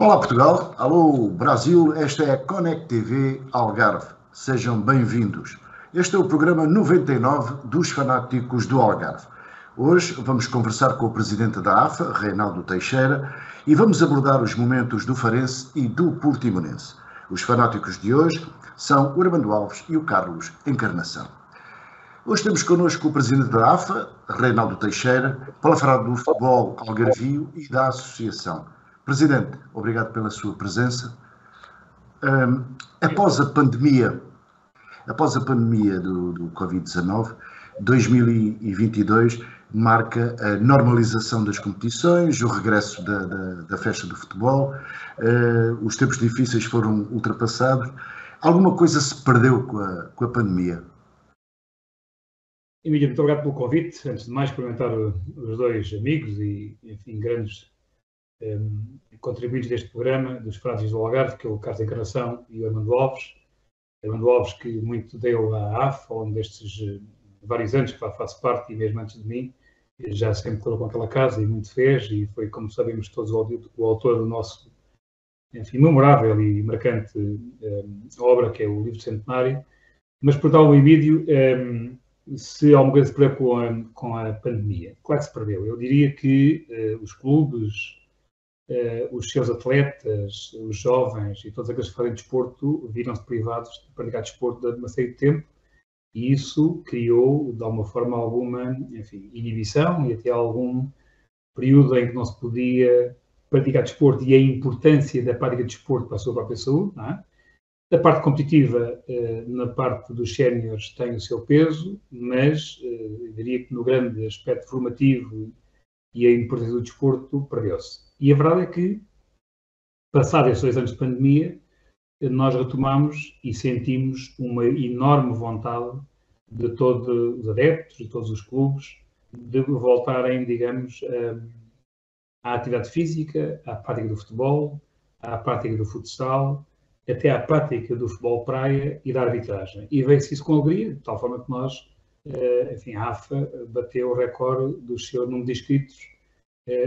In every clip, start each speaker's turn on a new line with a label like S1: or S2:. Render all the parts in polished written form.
S1: Olá Portugal, alô Brasil, esta é a Connect TV Algarve. Sejam bem-vindos. Este é o programa 99 dos fanáticos do Algarve. Hoje vamos conversar com o presidente da AFA, Reinaldo Teixeira, e vamos abordar os momentos do Farense e do Portimonense. Os fanáticos de hoje são o Armando Alves e o Carlos Encarnação. Hoje temos connosco o presidente da AFA, Reinaldo Teixeira, para falar do futebol algarvio e da associação. Presidente, obrigado pela sua presença. Após a pandemia do Covid-19, 2022 marca a normalização das competições, o regresso da festa do futebol, os tempos difíceis foram ultrapassados. Alguma coisa se perdeu com a pandemia?
S2: Emílio, muito obrigado pelo convite. Antes de mais, cumprimentar os dois amigos e, enfim, grandes contribuintes deste programa, dos fanáticos do Algarve, que é o Carlos Encarnação e o Armando Alves. Armando Alves, que muito deu à AFA, onde destes vários anos que lá faço parte, e mesmo antes de mim, já sempre colocou aquela casa e muito fez, e foi, como sabemos todos, o autor do nosso, enfim, memorável e marcante obra, que é o Livro Centenário. Mas, por tal, o Emílio, se alguma coisa se perdeu com a pandemia. Claro que se perdeu. Eu diria que os clubes, os seus atletas, os jovens e todos aqueles que fazem desporto viram-se privados de praticar desporto durante uma série de tempo, e isso criou, de alguma forma, alguma, enfim, inibição e até algum período em que não se podia praticar desporto, e a importância da prática de desporto para a sua própria saúde, não é? A parte competitiva, na parte dos séniores, tem o seu peso, mas eu diria que no grande aspecto formativo e a importância do desporto perdeu-se. E a verdade é que, passados estes 2 anos de pandemia, nós retomamos e sentimos uma enorme vontade de todos os adeptos, de todos os clubes, de voltarem, digamos, à atividade física, à prática do futebol, à prática do futsal, até à prática do futebol praia e da arbitragem. E veio-se isso com alegria, de tal forma que nós, enfim, a AFA bateu o recorde do seu número de inscritos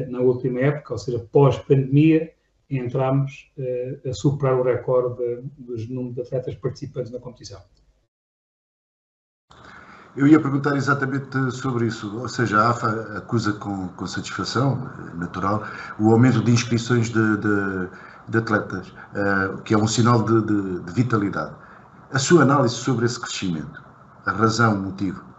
S2: na última época, ou seja, pós-pandemia, entramos a superar o recorde dos números de atletas participantes na competição.
S1: Eu ia perguntar exatamente sobre isso, ou seja, a AFA acusa com satisfação, natural, o aumento de inscrições de atletas, que é um sinal de vitalidade. A sua análise sobre esse crescimento, a razão, o motivo?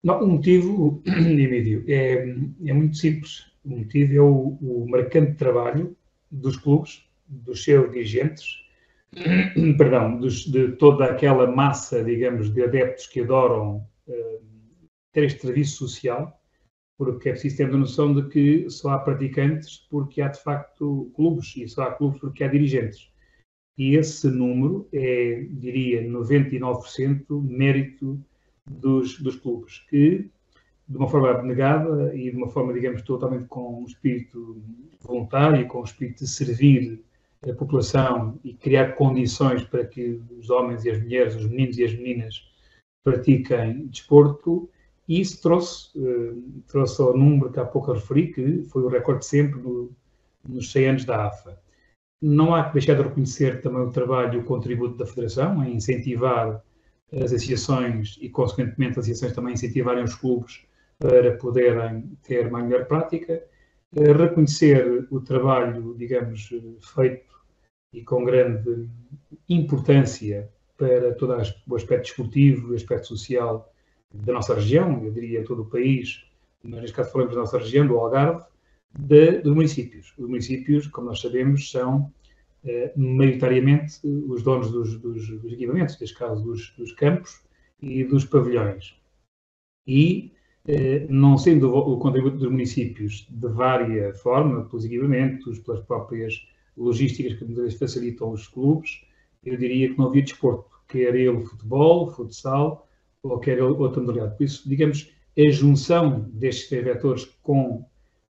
S2: Não, o motivo, Emílio, é muito simples. O motivo é o marcante trabalho dos clubes, dos seus dirigentes, perdão, de toda aquela massa, digamos, de adeptos que adoram ter este serviço social, porque é preciso ter a noção de que só há praticantes porque há, de facto, clubes, e só há clubes porque há dirigentes. E esse número é, diria, 99% mérito dos clubes, que, de uma forma abnegada e de uma forma, digamos, totalmente com um espírito voluntário, com um espírito de servir a população e criar condições para que os homens e as mulheres, os meninos e as meninas pratiquem desporto, e isso trouxe ao número que há pouco referi, que foi o recorde de sempre nos 100 anos da AFA. Não há que deixar de reconhecer também o trabalho e o contributo da Federação em incentivar as associações e, consequentemente, as associações também incentivarem os clubes para poderem ter uma melhor prática, reconhecer o trabalho, digamos, feito e com grande importância para todo o aspecto desportivo e o aspecto social da nossa região, eu diria todo o país, mas neste caso falamos da nossa região, do Algarve, dos municípios. Os municípios, como nós sabemos, são maioritariamente os donos dos equipamentos, neste caso dos campos e dos pavilhões. E, não sendo o contributo dos municípios de várias formas, pelos equipamentos, pelas próprias logísticas que muitas vezes facilitam os clubes, eu diria que não havia desporto, quer ele futebol, futsal, ou quer ele outra modalidade. Por isso, digamos, a junção destes 3 vetores com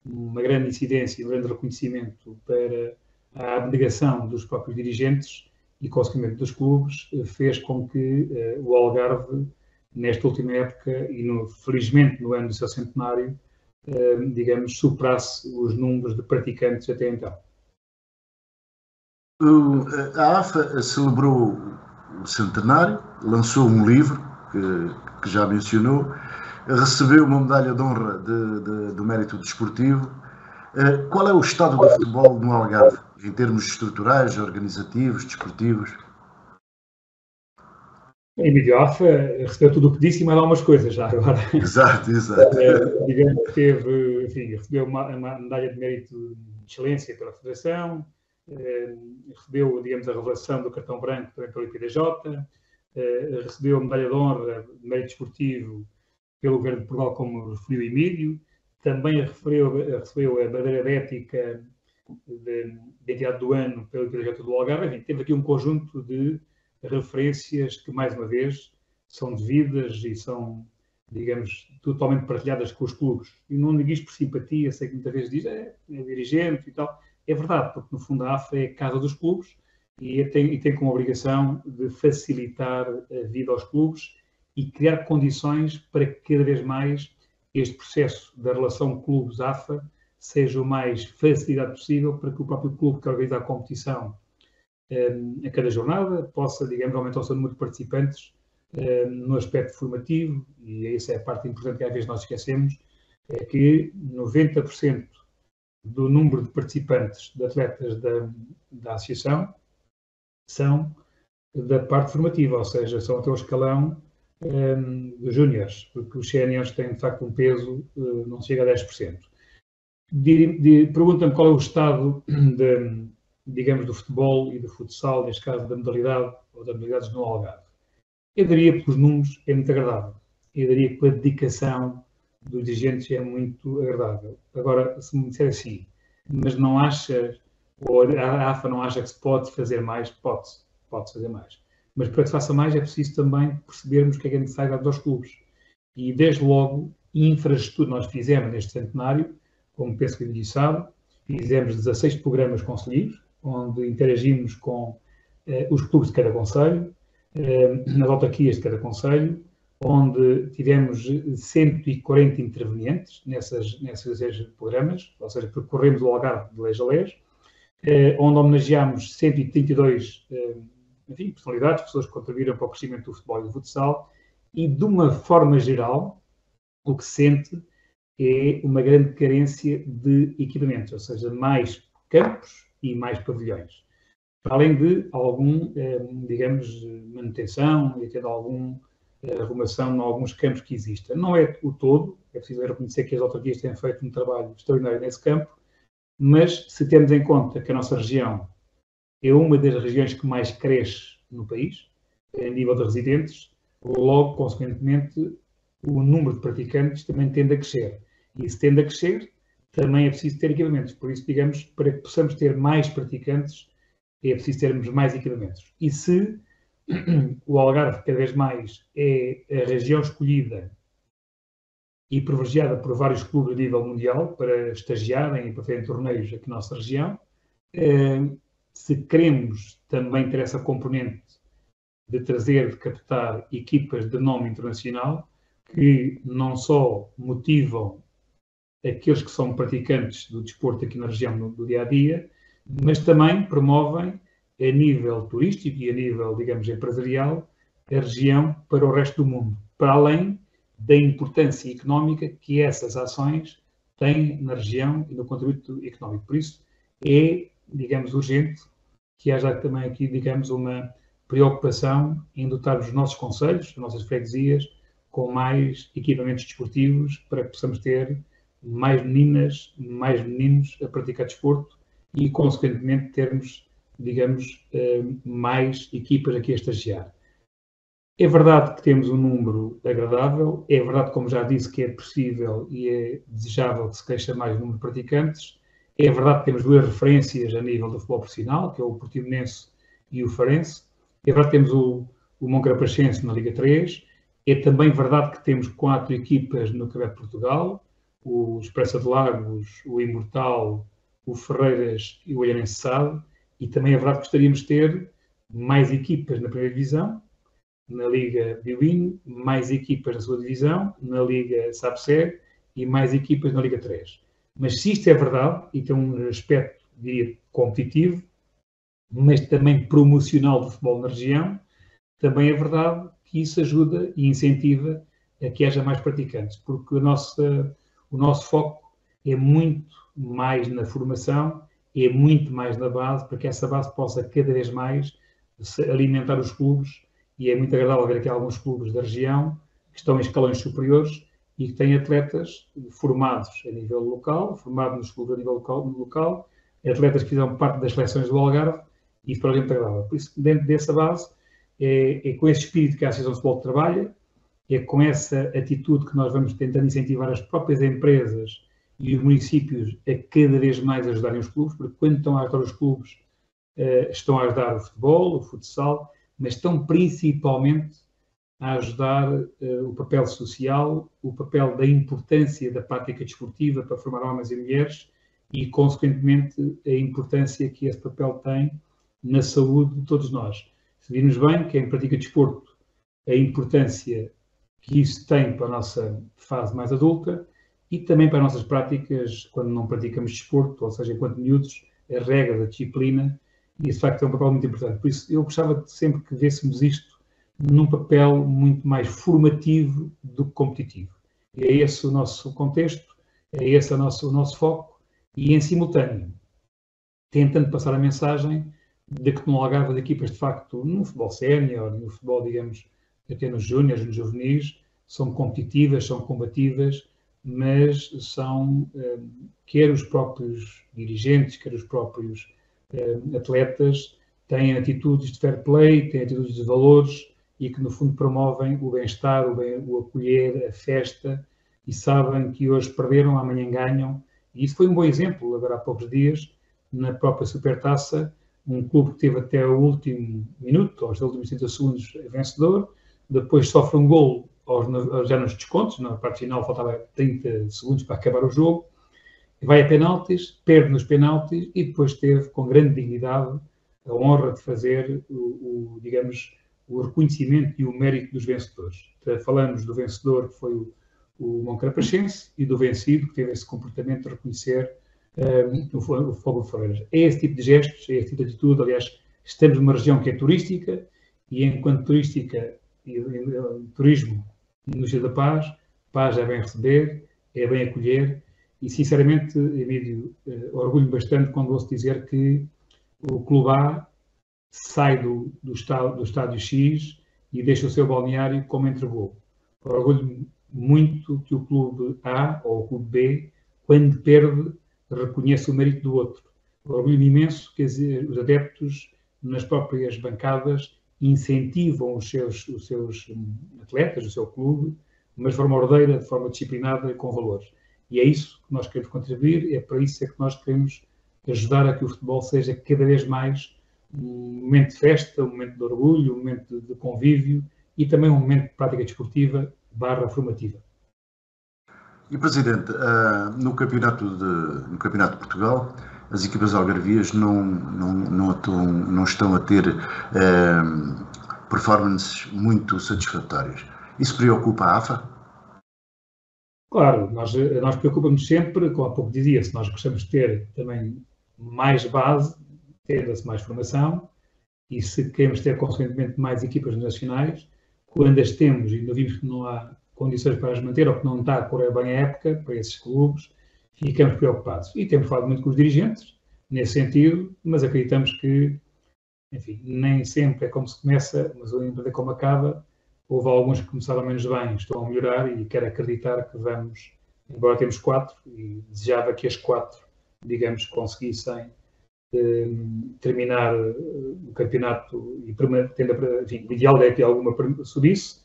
S2: uma grande incidência e um grande reconhecimento para a abnegação dos próprios dirigentes e, consequentemente, dos clubes, fez com que o Algarve, nesta última época e, felizmente, no ano do seu centenário, digamos, superasse os números de praticantes até então.
S1: A AFA celebrou o centenário, lançou um livro, que já mencionou, recebeu uma medalha de honra do mérito desportivo. Qual é o estado do futebol no Algarve, em termos estruturais, organizativos, desportivos?
S2: Em vídeo, a AFA recebeu tudo o que disse e mais algumas coisas já agora.
S1: Exato.
S2: Digamos que teve, enfim, recebeu uma medalha de mérito de excelência pela Federação, recebeu, digamos, a revelação do cartão branco também pelo IPDJ, recebeu a medalha de honra de mérito desportivo pelo Governo de Portugal, como referiu Emílio, também recebeu a bandeira de ética de entidade do ano pelo IPDJ do Algarve. Enfim, teve aqui um conjunto de referências que, mais uma vez, são devidas e são, digamos, totalmente partilhadas com os clubes. E não digo isto por simpatia, sei que muitas vezes diz, é dirigente e tal. É verdade, porque no fundo a AFA é a casa dos clubes e tem como obrigação de facilitar a vida aos clubes e criar condições para que cada vez mais este processo da relação clubes-AFA seja o mais facilitado possível para que o próprio clube que organiza a competição a cada jornada possa, digamos, aumentar o seu número de participantes no aspecto formativo, e essa é a parte importante que às vezes nós esquecemos, é que 90% do número de participantes de atletas da associação são da parte formativa, ou seja, são até o escalão dos júniores, porque os séniores têm de facto um peso não chega a 10%. Pergunta-me qual é o estado digamos, do futebol e do futsal, neste caso da modalidade ou das modalidades no Algarve. Eu diria que os números é muito agradável. Eu diria que a dedicação dos dirigentes é muito agradável. Agora, se me disser assim, mas não achas, ou a AFA não acha que se pode fazer mais, pode fazer mais. Mas para que se faça mais é preciso também percebermos o que é necessário aos clubes. E desde logo, infraestrutura nós fizemos neste centenário, como penso que lhe sabe, fizemos 16 programas conselheiros, onde interagimos com os clubes de cada concelho, nas autarquias de cada concelho, onde tivemos 140 intervenientes nesses 16 programas, ou seja, percorremos o Algarve de lés a lés, onde homenageámos 132 personalidades, pessoas que contribuíram para o crescimento do futebol e do futsal, e de uma forma geral, o que se sente é uma grande carência de equipamentos, ou seja, mais campos e mais pavilhões. Para além de algum, digamos, manutenção e até de alguma arrumação em alguns campos que existem. Não é o todo, é preciso reconhecer que as autarquias têm feito um trabalho extraordinário nesse campo, mas se temos em conta que a nossa região é uma das regiões que mais cresce no país, a nível de residentes, logo, consequentemente, o número de praticantes também tende a crescer. E se tende a crescer, também é preciso ter equipamentos. Por isso, digamos, para que possamos ter mais praticantes, é preciso termos mais equipamentos. E se o Algarve, cada vez mais, é a região escolhida e privilegiada por vários clubes a nível mundial para estagiarem e para fazerem torneios aqui na nossa região, se queremos também ter essa componente de trazer, de captar equipas de nome internacional, que não só motivam aqueles que são praticantes do desporto aqui na região do dia-a-dia, mas também promovem, a nível turístico e a nível, digamos, empresarial, a região para o resto do mundo, para além da importância económica que essas ações têm na região e no contributo económico. Por isso, é, digamos, urgente que haja também aqui, digamos, uma preocupação em dotar os nossos concelhos, as nossas freguesias, com mais equipamentos desportivos para que possamos ter mais meninas, mais meninos a praticar desporto e, consequentemente, termos, digamos, mais equipas aqui a estagiar. É verdade que temos um número agradável, é verdade, como já disse, que é possível e é desejável que se cresça mais o número de praticantes, é verdade que temos duas referências a nível do futebol profissional, que é o Portimonense e o Farense, é verdade que temos o Moncarapachense na Liga 3, é também verdade que temos 4 equipas no Campeonato de Portugal, o Expressa de Lagos, o Imortal, o Ferreiras e o Olhanense SAD, e também é verdade que gostaríamos de ter mais equipas na primeira divisão, na Liga Biwin, mais equipas na segunda divisão, na Liga SAPSEG e mais equipas na Liga 3. Mas se isto é verdade, e tem um aspecto, diria, competitivo, mas também promocional do futebol na região, também é verdade que isso ajuda e incentiva a que haja mais praticantes, porque o nosso foco é muito mais na formação, é muito mais na base, para que essa base possa cada vez mais alimentar os clubes, e é muito agradável ver aqui alguns clubes da região que estão em escalões superiores e que têm atletas formados a nível local, formados nos clubes a nível local, atletas que fizeram parte das seleções do Algarve, e isso para a gente é agradável. Por isso, dentro dessa base, é com esse espírito que a Associação de Futebol trabalha, é com essa atitude que nós vamos tentando incentivar as próprias empresas e os municípios a cada vez mais ajudarem os clubes, porque quando estão a ajudar os clubes, estão a ajudar o futebol, o futsal, mas estão principalmente a ajudar o papel social, o papel da importância da prática desportiva para formar homens e mulheres e, consequentemente, a importância que esse papel tem na saúde de todos nós. Se virmos bem, quem pratica desporto, a importância que isso tem para a nossa fase mais adulta e também para as nossas práticas quando não praticamos desporto, ou seja, enquanto miúdos, a regra da disciplina, e esse facto é um papel muito importante. Por isso, eu gostava de sempre que vêssemos isto num papel muito mais formativo do que competitivo. E é esse o nosso contexto, é esse o nosso foco, e em simultâneo, tentando passar a mensagem de que no Algarve as equipas, de facto, no futebol sénior, no futebol, digamos, até nos júniores, nos juvenis, são competitivas, são combativas, mas são, quer os próprios dirigentes, quer os próprios atletas, têm atitudes de fair play, têm atitudes de valores e que, no fundo, promovem o bem-estar, o acolher, a festa, e sabem que hoje perderam, amanhã ganham. E isso foi um bom exemplo, agora há poucos dias, na própria Supertaça, um clube que teve até o último minuto, aos últimos 30 segundos, vencedor, depois sofre um golo já nos descontos, na parte final faltava 30 segundos para acabar o jogo, vai a penaltis, perde nos penaltis e depois teve, com grande dignidade, a honra de fazer digamos, o reconhecimento e o mérito dos vencedores. Então, falamos do vencedor, que foi o Moncarapachense, e do vencido, que teve esse comportamento de reconhecer o Fogo de Ferreiras. É esse tipo de gestos, é esse tipo de atitude. Aliás, estamos numa região que é turística, e enquanto turística e turismo no Rio da Paz é bem receber, é bem acolher, e sinceramente, Emílio, orgulho bastante quando ouço dizer que o Clube A sai do estádio X e deixa o seu balneário como entregou. Orgulho muito que o Clube A ou o Clube B, quando perde, reconhece o mérito do outro. Orgulho imenso que os adeptos, nas próprias bancadas, incentivam os seus atletas, o seu clube, mas de forma ordeira, de forma disciplinada e com valores. E é isso que nós queremos contribuir, é para isso que nós queremos ajudar a que o futebol seja cada vez mais um momento de festa, um momento de orgulho, um momento de convívio e também um momento de prática desportiva / formativa.
S1: E, Presidente, no Campeonato de Portugal, as equipas algarvias não estão a ter performances muito satisfatórias. Isso preocupa a AFA?
S2: Claro, nós preocupamos sempre, como há pouco dizia-se, nós gostamos de ter também mais base, tendo-se mais formação, e se queremos ter, consequentemente, mais equipas nacionais, quando as temos e ainda vimos que não há condições para as manter, ou que não está a correr bem a época para esses clubes, ficamos preocupados. E temos falado muito com os dirigentes, nesse sentido, mas acreditamos que, enfim, nem sempre é como se começa, mas o é como acaba. Houve alguns que começaram menos bem, estão a melhorar e quero acreditar que vamos, embora temos 4, e desejava que as 4, digamos, conseguissem terminar o campeonato e enfim, o ideal é que alguma subisse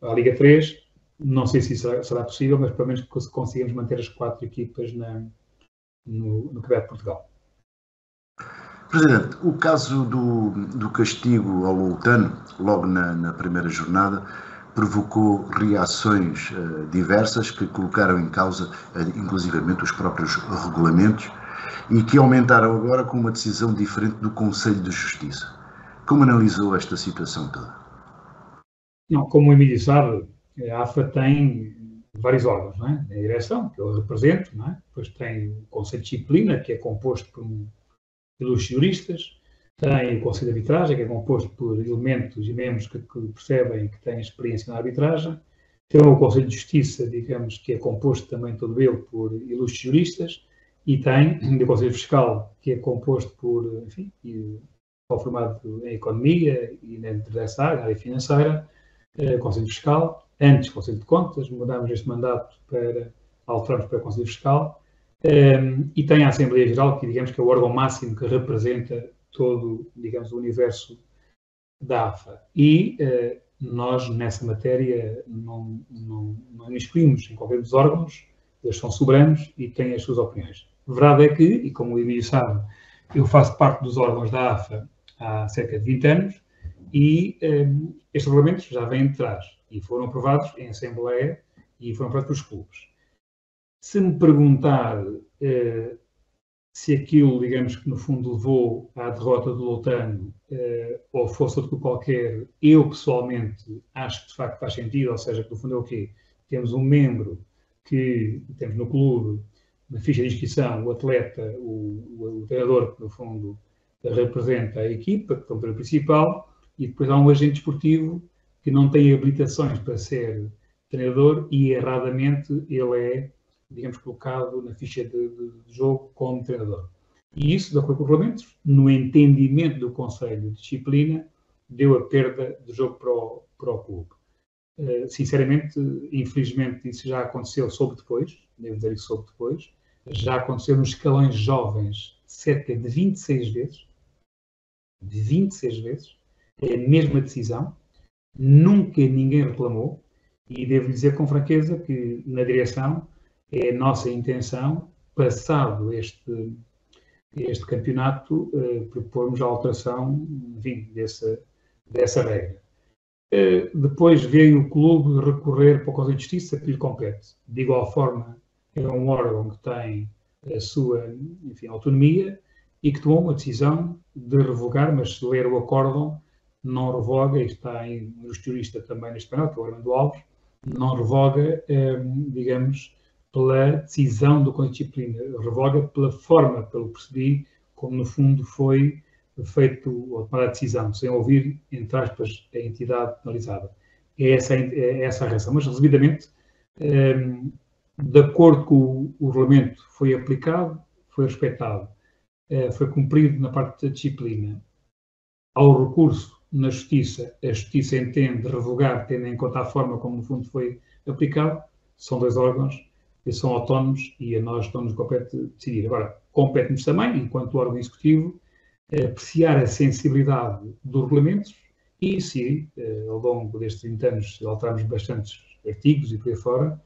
S2: à Liga 3. Não sei se isso será possível, mas pelo menos conseguimos manter as 4 equipas no Campeonato de Portugal.
S1: Presidente, o caso do castigo ao Loutano, logo na primeira jornada, provocou reações diversas que colocaram em causa, inclusivamente, os próprios regulamentos e que aumentaram agora com uma decisão diferente do Conselho de Justiça. Como analisou esta situação toda?
S2: Não, como o Emílio sabe, a AFA tem vários órgãos, não é? A direção, que eu represento, não é? Depois tem o Conselho de Disciplina, que é composto pelos juristas, tem o Conselho de Arbitragem, que é composto por elementos e membros que percebem e que têm experiência na arbitragem. Tem o Conselho de Justiça, digamos, que é composto também todo ele por ilustres juristas, e tem o Conselho Fiscal, que é composto por, enfim, formado em Economia e dentro dessa área, na área financeira, Conselho Fiscal, antes Conselho de Contas, mudámos este mandato para alterarmos para o Conselho Fiscal, e tem a Assembleia Geral, que digamos que é o órgão máximo que representa todo, digamos, o universo da AFA. E nós, nessa matéria, não excluímos em qualquer dos órgãos, eles são soberanos e têm as suas opiniões. A verdade é que, e como o Emílio sabe, eu faço parte dos órgãos da AFA há cerca de 20 anos e estes regulamentos já vêm de trás e foram aprovados em Assembleia e foram aprovados pelos clubes. Se me perguntar se aquilo, digamos que no fundo levou à derrota do Loutano ou fosse outro qualquer, eu pessoalmente acho que de facto faz sentido, ou seja, que no fundo é o quê? Temos um membro que temos no clube, na ficha de inscrição, o atleta, o treinador que no fundo representa a equipa, que é o treinador principal, e depois há um agente desportivo que não tem habilitações para ser treinador e erradamente ele é, digamos, colocado na ficha de jogo como treinador. E isso, de acordo com os regulamentos, no entendimento do Conselho de Disciplina, deu a perda do jogo para o clube. Sinceramente, infelizmente, isso já aconteceu, soube depois, devo dizer que soube depois, já aconteceu nos escalões jovens cerca de 26 vezes, é a mesma decisão, nunca ninguém reclamou, e devo dizer com franqueza que na direção é a nossa intenção, passado este campeonato, propormos a alteração, enfim, dessa regra. Depois veio o clube recorrer para o Conselho de Justiça, que lhe compete. De igual forma, é um órgão que tem a sua, enfim, autonomia e que tomou uma decisão de revogar, mas se ler o acórdão, não revoga, e está em um jurista também neste painel, que é o Armando Alves, não revoga, digamos, pela decisão do Conselho de Disciplina, revoga pela forma, pelo que percebi, como no fundo foi feito ou tomada a decisão, sem ouvir, entre aspas, a entidade penalizada. É essa a razão. Mas, resumidamente, de acordo com o regulamento, foi aplicado, foi respeitado, foi cumprido na parte da disciplina. Ao recurso na Justiça, a Justiça entende revogar, tendo em conta a forma como, no fundo, foi aplicado. São dois órgãos que são autónomos e a nós não nos compete decidir. Agora, compete-nos também, enquanto órgão executivo, apreciar a sensibilidade dos regulamentos e, se ao longo destes 20 anos alterarmos bastantes artigos e por aí fora,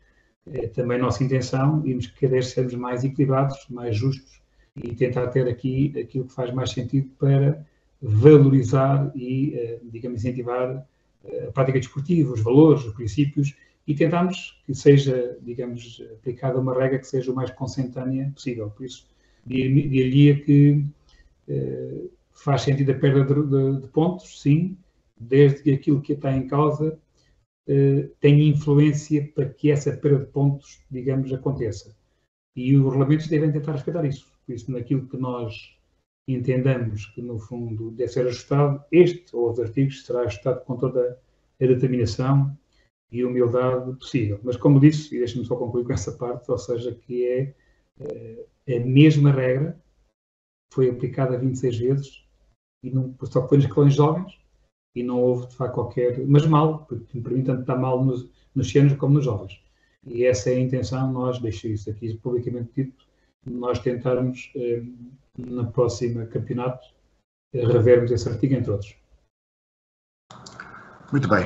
S2: também a nossa intenção é cada vez sermos mais equilibrados, mais justos e tentar ter aqui aquilo que faz mais sentido para valorizar e, digamos, incentivar a prática desportiva, os valores, os princípios e tentarmos que seja, digamos, aplicada uma regra que seja o mais consentânea possível. Por isso, diria que faz sentido a perda de pontos, sim, desde que aquilo que está em causa tenha influência para que essa perda de pontos, digamos, aconteça. E os regulamentos devem tentar respeitar isso. Por isso, naquilo que nós entendamos que, no fundo, deve ser ajustado, este ou os artigos será ajustado com toda a determinação e humildade possível. Mas, como disse, e deixe-me só concluir com essa parte, ou seja, que é a mesma regra, foi aplicada 26 vezes, e não, só que foi nos escalões jovens, e não houve, de facto, qualquer... Mas mal, porque para mim tanto está mal nos séniores como nos jovens. E essa é a intenção, nós, deixo isso aqui publicamente dito, nós tentarmos, na próxima campeonato, revermos esse artigo, entre outros.
S1: Muito bem.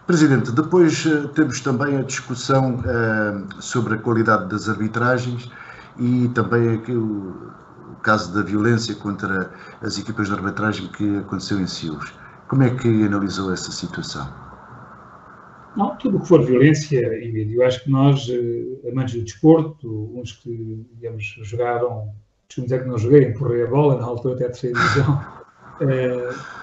S1: Presidente, depois temos também a discussão sobre a qualidade das arbitragens e também aqui o caso da violência contra as equipas de arbitragem que aconteceu em Silves. Como é que analisou essa situação?
S2: Não, tudo o que for violência, Emílio, eu acho que nós, amantes do desporto, uns que, digamos, jogaram, costumo dizer que não joguei, empurrei a bola, na altura até a terceira divisão,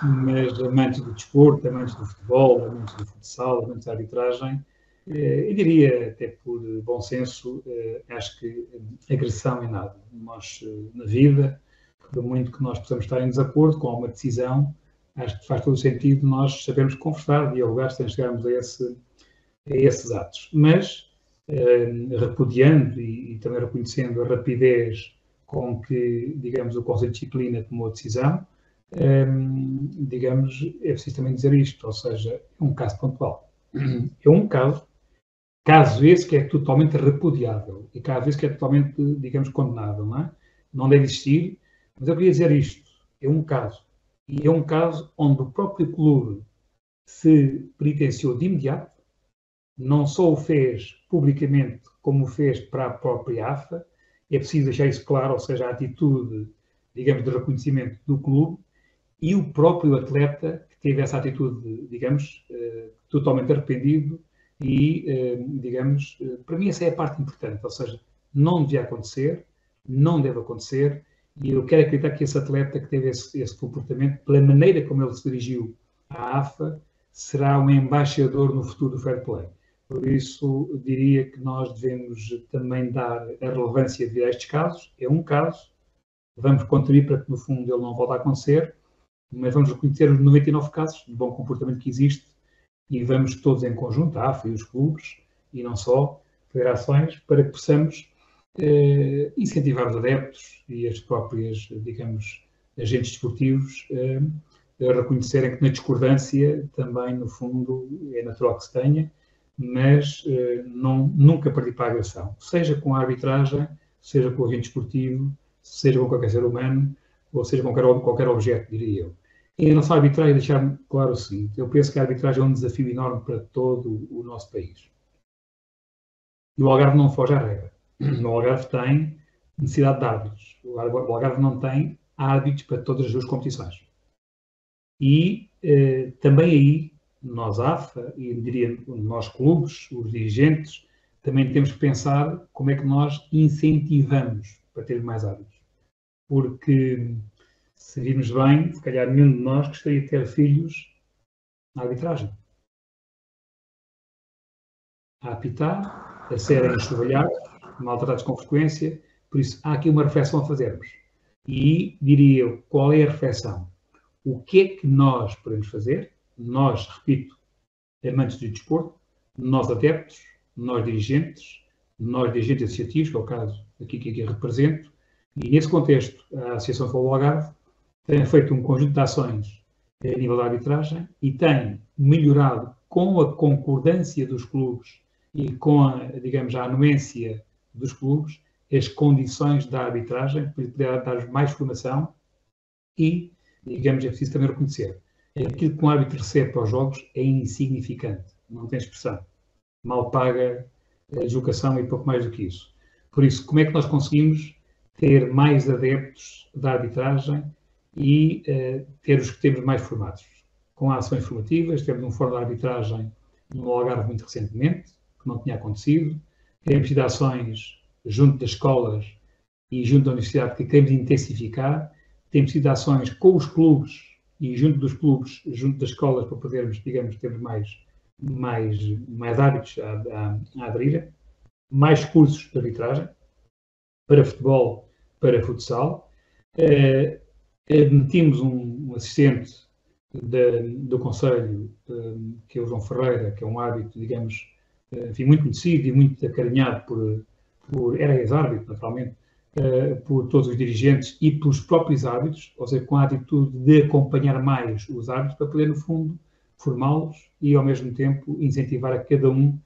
S2: mas amantes do desporto, amantes do futebol, amantes do futsal, amantes da arbitragem, eu diria, até por bom senso, acho que agressão é nada. Nós, na vida, por muito que nós possamos estar em desacordo com alguma decisão, acho que faz todo o sentido nós sabermos conversar, dialogar, sem chegarmos a esses atos. Mas, repudiando e também reconhecendo a rapidez com que, digamos, o Conselho de Disciplina tomou a decisão, digamos, é preciso também dizer isto, ou seja, é um caso pontual. É um caso esse que é totalmente repudiável e caso esse que é totalmente, digamos, condenável, não é? Não deve existir, mas eu queria dizer isto, é um caso. E é um caso onde o próprio clube se penitenciou de imediato, não só o fez publicamente, como o fez para a própria AFA. É preciso deixar isso claro, ou seja, a atitude, digamos, de reconhecimento do clube e o próprio atleta que teve essa atitude, digamos, totalmente arrependido e, digamos, para mim essa é a parte importante, ou seja, não devia acontecer, não deve acontecer, e eu quero acreditar que esse atleta que teve esse comportamento, pela maneira como ele se dirigiu à AFA, será um embaixador no futuro do fair play. Por isso, diria que nós devemos também dar a relevância devido a estes casos. É um caso, vamos contribuir para que, no fundo, ele não volte a acontecer, mas vamos reconhecer os 99 casos de bom comportamento que existe e vamos todos em conjunto, a AFA e os clubes, e não só, federações, para que possamos incentivar os adeptos e as próprias, digamos, agentes desportivos a reconhecerem que na discordância também, no fundo, é natural que se tenha, mas nunca partir para a agressão, seja com a arbitragem, seja com o agente desportivo, seja com qualquer ser humano, ou seja com qualquer objeto, diria eu. Em relação à arbitragem, deixar claro o seguinte, eu penso que a arbitragem é um desafio enorme para todo o nosso país. E o Algarve não foge à regra. O Algarve tem necessidade de árbitros. O Algarve não tem árbitros para todas as suas competições. E também aí, nós AFA, e diria nós clubes, os dirigentes, também temos que pensar como é que nós incentivamos para ter mais árbitros. Porque, se virmos bem, se calhar nenhum de nós gostaria de ter filhos na arbitragem. A apitar, a serem enxovalhados, maltratados com frequência, por isso há aqui uma reflexão a fazermos. E diria eu, qual é a reflexão? O que é que nós podemos fazer? Nós, repito, amantes do desporto, nós adeptos, nós dirigentes associativos, que é o caso aqui que eu represento, e nesse contexto a Associação de Futebol do Algarve tem feito um conjunto de ações a nível da arbitragem e tem melhorado com a concordância dos clubes e com a, digamos, a anuência dos clubes as condições da arbitragem para poder dar mais formação e, digamos, é preciso também reconhecer aquilo que um árbitro recebe para os jogos é insignificante, não tem expressão. Mal paga a deslocação e pouco mais do que isso. Por isso, como é que nós conseguimos ter mais adeptos da arbitragem e ter os que temos mais formados? Com ações formativas, temos um fórum de arbitragem no Algarve muito recentemente, que não tinha acontecido. Temos tido ações junto das escolas e junto da universidade que queremos intensificar. Temos tido ações com os clubes e junto dos clubes, junto das escolas, para podermos, digamos, ter mais hábitos a aderir. Mais cursos de arbitragem para futebol, para futsal. Metimos um assistente do Conselho, que é o João Ferreira, que é um árbitro, digamos, enfim, muito conhecido e muito acarinhado era ex-árbitro, naturalmente, por todos os dirigentes e pelos próprios árbitros, ou seja, com a atitude de acompanhar mais os árbitros para poder, no fundo, formá-los e, ao mesmo tempo, incentivar a cada um.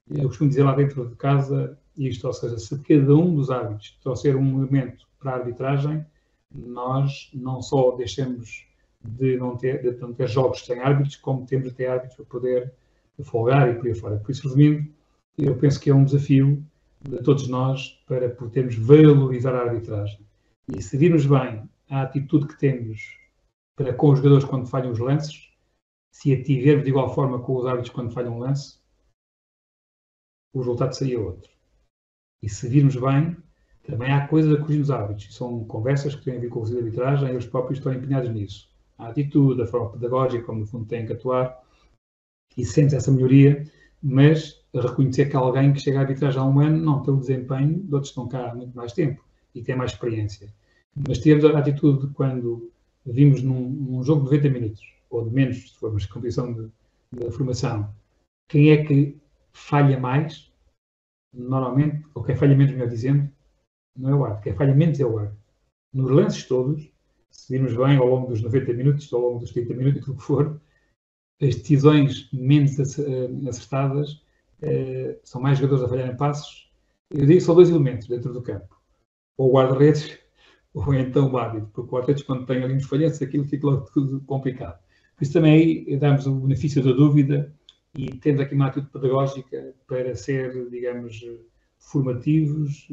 S2: Eu costumo dizer lá dentro de casa isto, ou seja, se cada um dos árbitros trouxer um elemento para a arbitragem, nós não só deixamos de não ter jogos sem árbitros, como temos de ter árbitros para poder folgar e por aí fora. Por isso, resumindo, eu penso que é um desafio de todos nós para podermos valorizar a arbitragem. E se virmos bem a atitude que temos para com os jogadores quando falham os lances, se a tivermos de igual forma com os árbitros quando falham um lance, o resultado seria outro. E se virmos bem, também há coisas a corrigir nos árbitros. São conversas que têm a ver com a arbitragem e eles próprios estão empenhados nisso. A atitude, a forma pedagógica, como no fundo têm que atuar, e sente essa melhoria, mas reconhecer que alguém que chega à arbitragem há um ano não tem o desempenho de outros que estão cá há muito mais tempo e tem mais experiência. Mas tivemos a atitude de quando vimos num jogo de 90 minutos, ou de menos, se formos competição de formação, quem é que falha mais, normalmente, ou quem falha menos, melhor dizendo, não é o árbitro. Quem falha menos é o árbitro. Nos lances todos, se virmos bem ao longo dos 90 minutos, ao longo dos 30 minutos, tudo o que for, as decisões menos acertadas são mais jogadores a falhar em passos. Eu digo que são dois elementos dentro do campo. Ou o guarda-redes, ou então o árbitro. Porque o guarda-redes, quando tem ali uns falhanços, aquilo fica logo tudo complicado. Por isso também aí damos o benefício da dúvida e temos aqui uma atitude pedagógica para ser, digamos, formativos,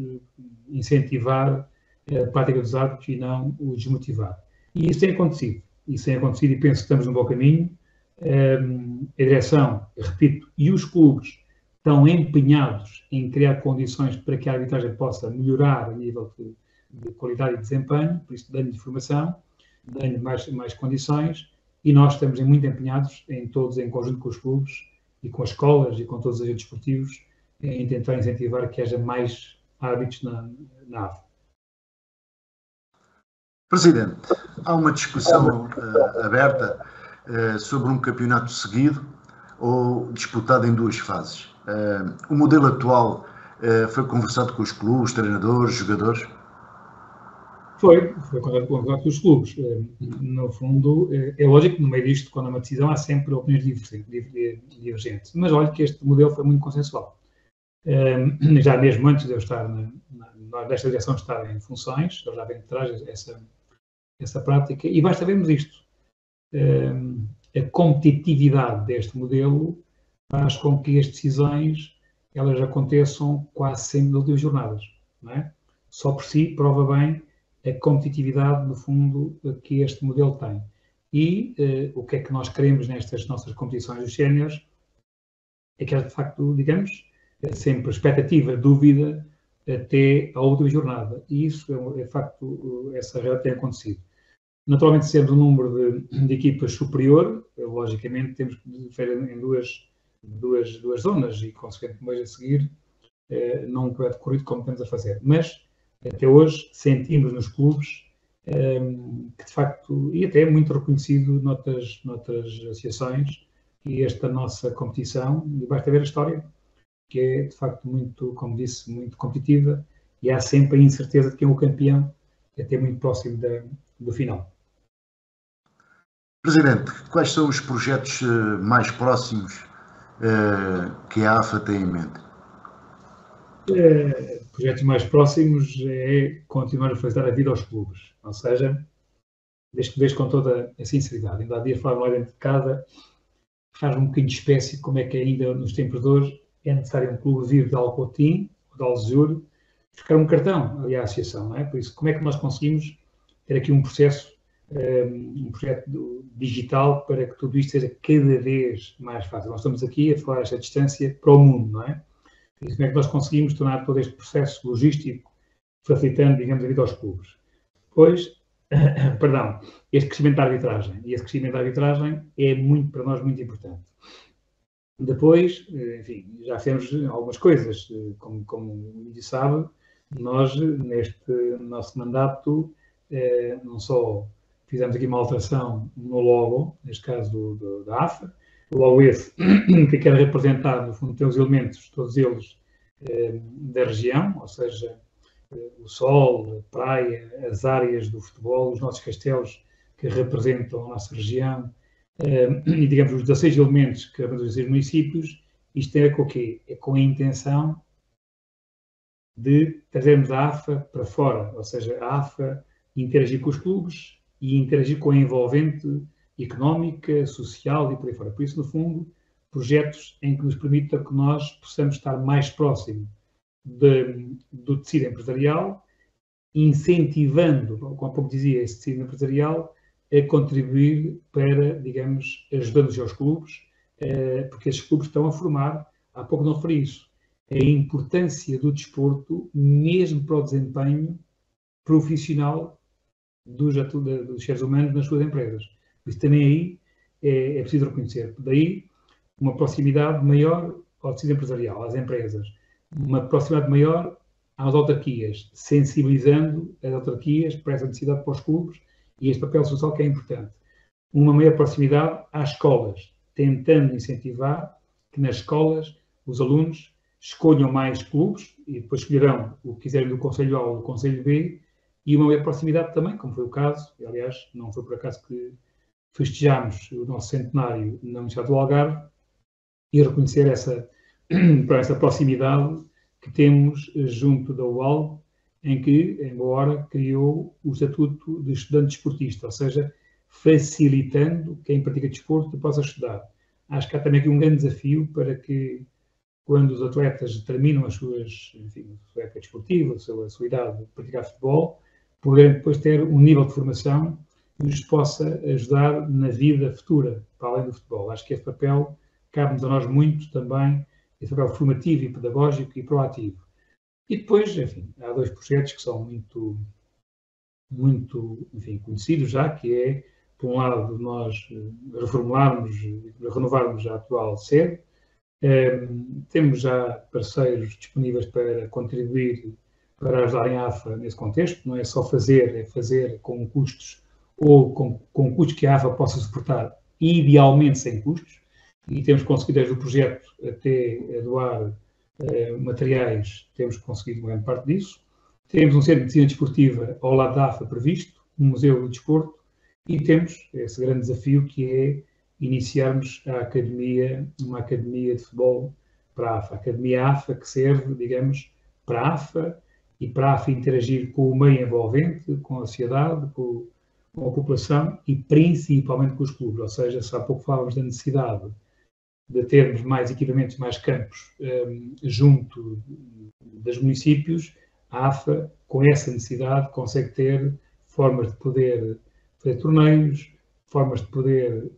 S2: incentivar a prática dos árbitros e não o desmotivar. E isso tem acontecido. Isso tem acontecido e penso que estamos no bom caminho. A direção, repito, e os clubes estão empenhados em criar condições para que a arbitragem possa melhorar a nível de qualidade e desempenho, por isso dando-lhe formação, dando-lhe mais condições, e nós estamos muito empenhados em todos, em conjunto com os clubes e com as escolas e com todos os agentes esportivos, em tentar incentivar que haja mais árbitros na AF.
S1: Presidente, há uma discussão aberta sobre um campeonato seguido ou disputado em duas fases. O modelo atual foi conversado com os clubes, treinadores, jogadores?
S2: Foi conversado com os clubes. No fundo, é lógico que no meio disto, quando há uma decisão, há sempre opiniões divergentes. Mas olha que este modelo foi muito consensual. Já mesmo antes de eu estar desta direção estar em funções, eu já venho de trás essa prática, e basta vermos isto. A competitividade deste modelo faz com que as decisões elas aconteçam quase sempre nas últimas jornadas. Não é? Só por si prova bem a competitividade, no fundo, que este modelo tem. E o que é que nós queremos nestas nossas competições dos séniores é que, de facto, digamos, sempre expectativa, dúvida, até a última jornada. E isso, é de facto, essa realidade tem acontecido. Naturalmente, sendo o número de equipas superior, logicamente temos que dividir em duas zonas e, consequentemente, a seguir, não é decorrido como estamos a fazer. Mas, até hoje, sentimos nos clubes que, de facto, e até é muito reconhecido noutras associações, que esta nossa competição, e basta ver a história, que é, de facto, muito, como disse, muito competitiva, e há sempre a incerteza de quem é o campeão, até muito próximo do final.
S1: Presidente, quais são os projetos mais próximos que a AFA tem em mente?
S2: Projetos mais próximos é continuar a facilitar a vida aos clubes, ou seja, desde com toda a sinceridade. Ainda há dia falaram lá dentro de casa, faz um bocadinho de espécie como é que ainda nos tempos de hoje é necessário um clube vir de Alcotim, ou de Alzur, ficar um cartão ali à associação, não é? Por isso, como é que nós conseguimos ter aqui um processo, um projeto digital para que tudo isto seja cada vez mais fácil? Nós estamos aqui a falar esta distância para o mundo, não é? Por isso, como é que nós conseguimos tornar todo este processo logístico facilitando, digamos, a vida aos clubes? Pois, perdão, este crescimento da arbitragem. E esse crescimento da arbitragem é para nós muito importante. Depois, enfim, já fizemos algumas coisas. Como o sabe, nós, neste nosso mandato, não só fizemos aqui uma alteração no logo, neste caso da AFA, o logo esse que quer representar, no fundo, tem os elementos, todos eles, da região, ou seja, o sol, a praia, as áreas do futebol, os nossos castelos que representam a nossa região, e, digamos, os 16 elementos que representam os 16 municípios. Isto tem a ver com o quê? É com a intenção de trazermos a AFA para fora, ou seja, a AFA interagir com os clubes e interagir com a envolvente económica, social e por aí fora. Por isso, no fundo, projetos em que nos permita que nós possamos estar mais próximo do tecido empresarial, incentivando, como há pouco dizia, esse tecido empresarial a contribuir para, digamos, ajudando-os aos clubes, porque esses clubes estão a formar, há pouco não referi isso, a importância do desporto mesmo para o desempenho profissional dos seres humanos nas suas empresas. Isso também aí é preciso reconhecer. Daí uma proximidade maior ao tecido empresarial, às empresas. Uma proximidade maior às autarquias, sensibilizando as autarquias para essa necessidade para os clubes e este papel social que é importante. Uma maior proximidade às escolas, tentando incentivar que nas escolas os alunos escolham mais clubes e depois escolherão o que quiserem do Conselho A ou do Conselho B, e uma maior proximidade também, como foi o caso, e, aliás, não foi por acaso que festejámos o nosso centenário na Universidade do Algarve, e reconhecer essa proximidade que temos junto da UAL, em que, embora criou o Estatuto de Estudante Desportista, ou seja, facilitando quem pratica desporto possa estudar. Acho que há também aqui um grande desafio para que, quando os atletas terminam as suas, enfim, a sua época desportiva, a sua idade de praticar futebol, poderem depois ter um nível de formação que nos possa ajudar na vida futura, para além do futebol. Acho que esse papel cabe-nos a nós muito também, esse papel formativo e pedagógico e proativo. E depois, enfim, há dois projetos que são muito enfim, conhecidos já, que é, por um lado, nós renovarmos a atual sede. Temos já parceiros disponíveis para contribuir, para ajudarem a AFA nesse contexto. Não é só fazer, é fazer com custos ou com custos que a AFA possa suportar, idealmente sem custos. E temos conseguido, desde o projeto até doar materiais, temos conseguido uma grande parte disso. Temos um centro de medicina desportiva ao lado da AFA previsto, um museu do desporto, e temos esse grande desafio que é iniciarmos uma academia de futebol para a AFA. A academia AFA que serve, digamos, para a AFA e para a AFA interagir com o meio envolvente, com a sociedade, com a população e principalmente com os clubes. Ou seja, se há pouco falávamos da necessidade de termos mais equipamentos, mais campos junto dos municípios, a AFA, com essa necessidade, consegue ter formas de poder fazer torneios, formas de poder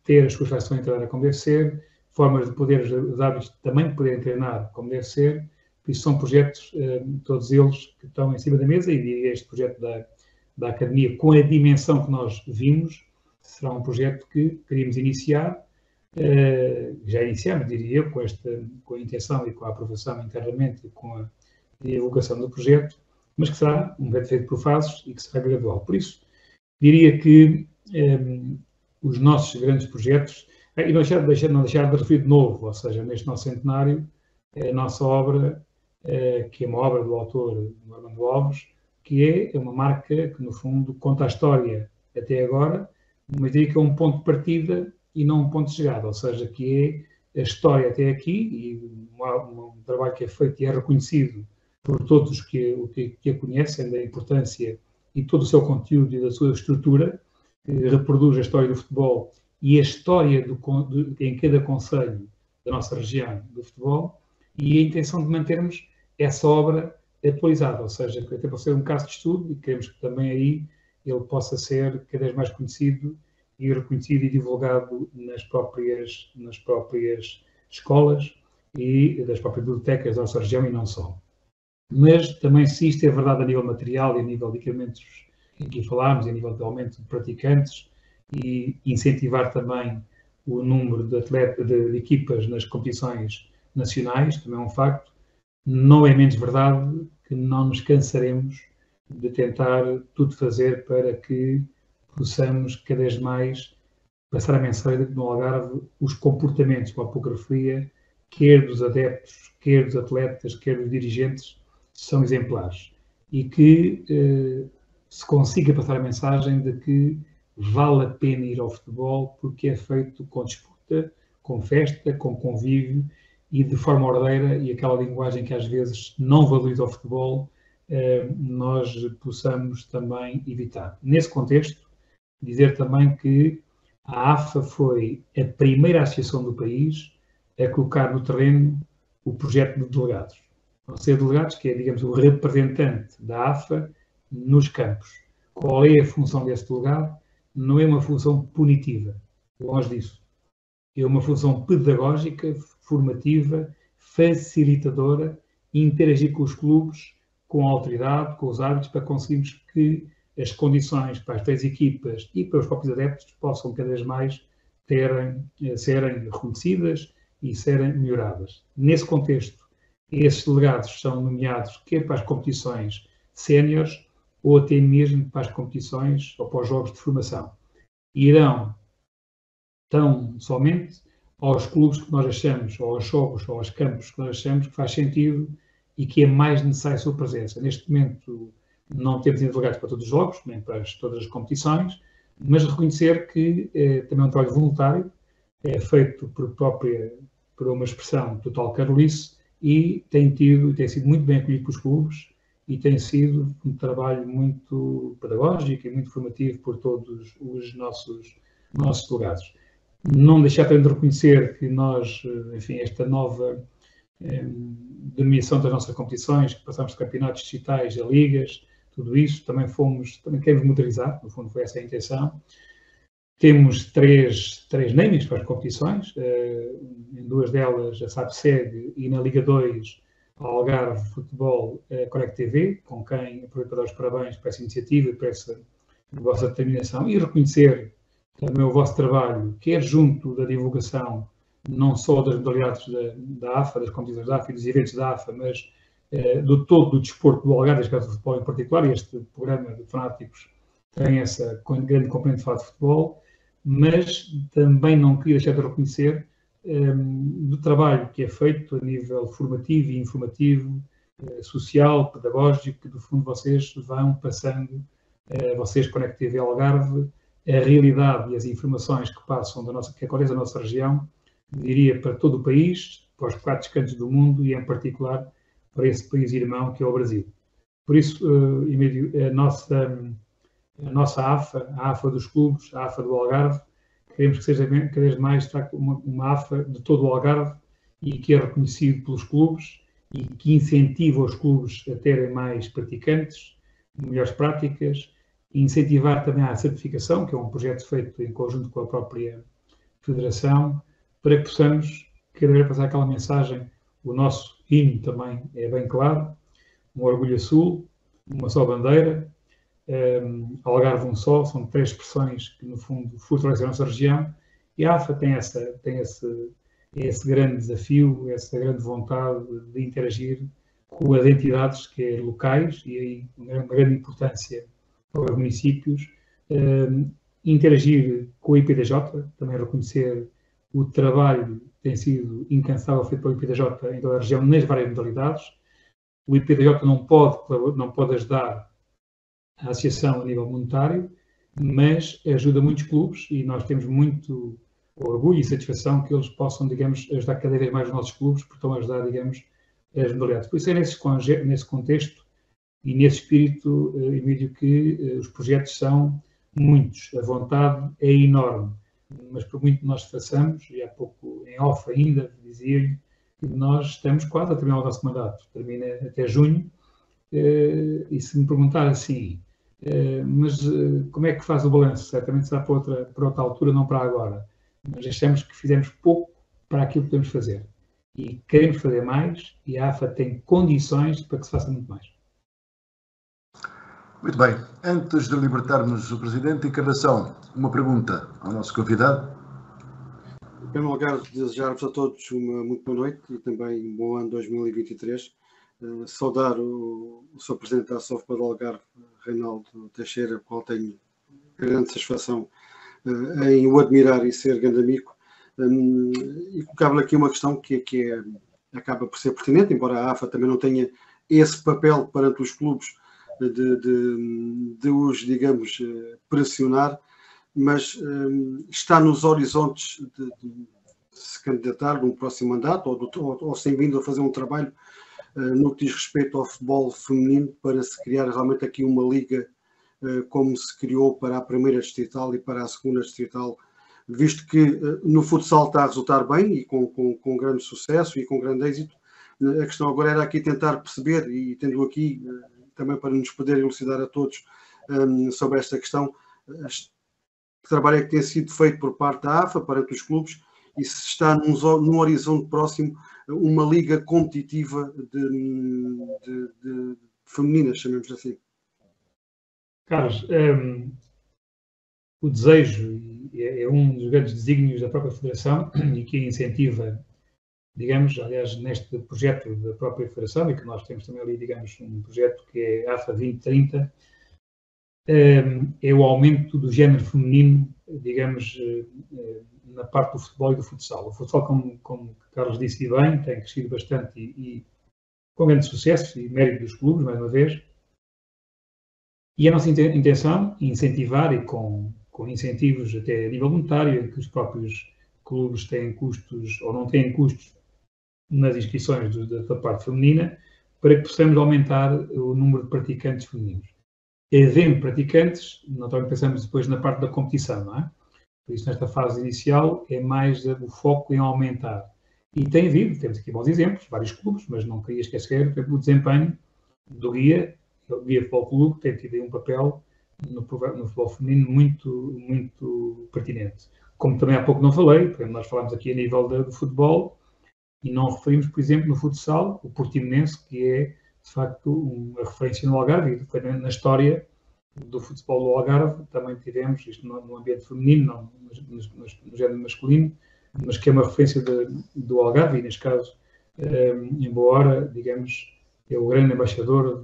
S2: ter as suas seleções a treinar como deve ser, formas de poder, os árbitros também poderem treinar como deve ser. Isso são projetos, todos eles, que estão em cima da mesa, e este projeto da Academia, com a dimensão que nós vimos, será um projeto que queríamos iniciar. Já iniciamos, diria eu, com a intenção e com a aprovação internamente, com a divulgação do projeto, mas que será um projeto feito por fases e que será gradual. Por isso, diria que os nossos grandes projetos, e não deixar de referir de novo, ou seja, neste nosso centenário, a nossa obra, que é uma obra do autor Armando Alves, que é uma marca que, no fundo, conta a história até agora, mas diria que é um ponto de partida e não um ponto de chegada, ou seja, que é a história até aqui, e um trabalho que é feito e é reconhecido por todos que a conhecem, da importância e todo o seu conteúdo e da sua estrutura, que reproduz a história do futebol e a história em cada concelho da nossa região do futebol, e a intenção de mantermos essa obra atualizada, ou seja, que até pode ser um caso de estudo, e queremos que também aí ele possa ser cada vez mais conhecido e reconhecido e divulgado nas próprias escolas e das próprias bibliotecas da nossa região, e não só. Mas também, se isto é verdade a nível material e a nível de equipamentos que aqui falámos, e a nível de aumento de praticantes, e incentivar também o número de equipas nas competições nacionais, também é um facto, não é menos verdade que não nos cansaremos de tentar tudo fazer para que possamos cada vez mais passar a mensagem de que no Algarve os comportamentos, como há pouco referia, quer dos adeptos, quer dos atletas, quer dos dirigentes, são exemplares. E que se consiga passar a mensagem de que vale a pena ir ao futebol porque é feito com disputa, com festa, com convívio e de forma ordeira, e aquela linguagem que às vezes não valoriza o futebol, nós possamos também evitar. Nesse contexto, dizer também que a AFA foi a primeira associação do país a colocar no terreno o projeto de delegados. Vão ser delegados, que é, digamos, o representante da AFA nos campos. Qual é a função desse delegado? Não é uma função punitiva, longe disso. É uma função pedagógica, formativa, facilitadora, interagir com os clubes, com a autoridade, com os árbitros, para conseguirmos que as condições para as três equipas e para os próprios adeptos possam cada vez mais serem reconhecidas e serem melhoradas. Nesse contexto, Esses delegados são nomeados quer para as competições séniores ou até mesmo para as competições ou para os jogos de formação. Irão tão somente aos clubes que nós achamos, ou aos jogos, ou aos campos que nós achamos que faz sentido e que é mais necessária a sua presença. Neste momento não temos delegados para todos os jogos, nem para todas as competições, mas reconhecer que também é um trabalho voluntário, é feito por uma expressão total carolice, e tem sido muito bem acolhido pelos clubes e tem sido um trabalho muito pedagógico e muito formativo por todos os nossos delegados. Não deixar também de reconhecer que nós, enfim, esta nova denominação das nossas competições, que passamos de campeonatos digitais a ligas, tudo isso, também queremos modernizar, no fundo foi essa a intenção. Temos três namings para as competições, em duas delas a SAPSEG e na Liga 2 a Algarve Futebol Connect TV, com quem aproveito para dar os parabéns por essa iniciativa e por essa vossa determinação, e reconhecer também o vosso trabalho, quer junto da divulgação, não só das modalidades da AFA, das competições da AFA e dos eventos da AFA, mas do todo do desporto do Algarve, neste caso do futebol em particular, e este programa de Fanáticos tem essa grande componente de falar de futebol, mas também não queria deixar de reconhecer do trabalho que é feito a nível formativo e informativo, social, pedagógico, que do fundo vocês vão passando, vocês Connect TV Algarve, a realidade e as informações que passam que acontece na nossa região, diria para todo o país, para os 4 cantos do mundo e, em particular, para esse país irmão que é o Brasil. Por isso, a nossa AFA, a AFA dos clubes, a AFA do Algarve, queremos que seja cada vez mais uma AFA de todo o Algarve e que é reconhecido pelos clubes e que incentiva os clubes a terem mais praticantes, melhores práticas, e incentivar também a certificação, que é um projeto feito em conjunto com a própria Federação, para que possamos querer passar aquela mensagem. O nosso hino também é bem claro, um orgulho azul, uma só bandeira, Algarve um só, são 3 expressões que no fundo fortalecem a nossa região, e a AFA tem esse grande desafio, essa grande vontade de interagir com as entidades que é locais, e aí uma grande importância para os municípios, interagir com o IPDJ, também reconhecer o trabalho que tem sido incansável feito pelo IPDJ em toda a região, nas várias modalidades. O IPDJ não pode ajudar a associação a nível monetário, mas ajuda muitos clubes e nós temos muito orgulho e satisfação que eles possam, digamos, ajudar cada vez mais os nossos clubes, porque estão a ajudar, digamos, as modalidades. Por isso é nesse contexto e nesse espírito, Emílio, que os projetos são muitos. A vontade é enorme, mas por muito que nós façamos, e há pouco em off ainda, dizia-lhe que nós estamos quase a terminar o nosso mandato, termina até junho, e se me perguntar assim, mas como é que faz o balanço? Certamente será para outra altura, não para agora, mas achamos que fizemos pouco para aquilo que podemos fazer. E queremos fazer mais, e a AFA tem condições para que se faça muito mais.
S1: Muito bem. Antes de libertarmos o Presidente, Encarnação, uma pergunta ao nosso convidado.
S3: Em primeiro lugar, desejar-vos a todos uma muito boa noite e também um bom ano 2023. Saudar o Sr. Presidente da Softball do Algarve, Reinaldo Teixeira, com o qual tenho grande satisfação em o admirar e ser grande amigo. E colocava-lhe aqui uma questão que acaba por ser pertinente, embora a AFA também não tenha esse papel perante os clubes de os, digamos, pressionar, mas está nos horizontes de se candidatar num próximo mandato ou sem vindo a fazer um trabalho no que diz respeito ao futebol feminino para se criar realmente aqui uma liga como se criou para a primeira distrital e para a segunda distrital, visto que no futsal está a resultar bem e com grande sucesso e com grande êxito. A questão agora era aqui tentar perceber, e tendo aqui também para nos poder elucidar a todos sobre esta questão, que trabalho é que tem sido feito por parte da AFA para os clubes e se está num horizonte próximo uma liga competitiva de femininas, chamemos assim.
S2: Carlos, o desejo é um dos grandes desígnios da própria Federação e que incentiva digamos, aliás, neste projeto da própria Federação, e que nós temos também ali, digamos, um projeto que é AFA 2030, é o aumento do género feminino, digamos, na parte do futebol e do futsal. O futsal, como Carlos disse bem, tem crescido bastante e com grande sucesso e mérito dos clubes, mais uma vez. E a nossa intenção é incentivar, e com incentivos até a nível monetário, em que os próprios clubes têm custos ou não têm custos nas inscrições da parte feminina, para que possamos aumentar o número de praticantes femininos. Havendo praticantes, naturalmente pensamos depois na parte da competição, não é? Por isso, nesta fase inicial, é mais o foco em aumentar. E tem havido, temos aqui bons exemplos, vários clubes, mas não queria esquecer, por exemplo, o desempenho do Guia Futebol Clube, tem tido aí um papel no futebol feminino muito pertinente. Como também há pouco não falei, porque nós falamos aqui a nível do futebol, e não referimos, por exemplo, no futsal, o Portimonense, que é, de facto, uma referência no Algarve, e também na história do futebol do Algarve, também tivemos, isto no ambiente feminino, não no género masculino, mas que é uma referência do Algarve, e neste caso, em boa hora, digamos, é o grande embaixador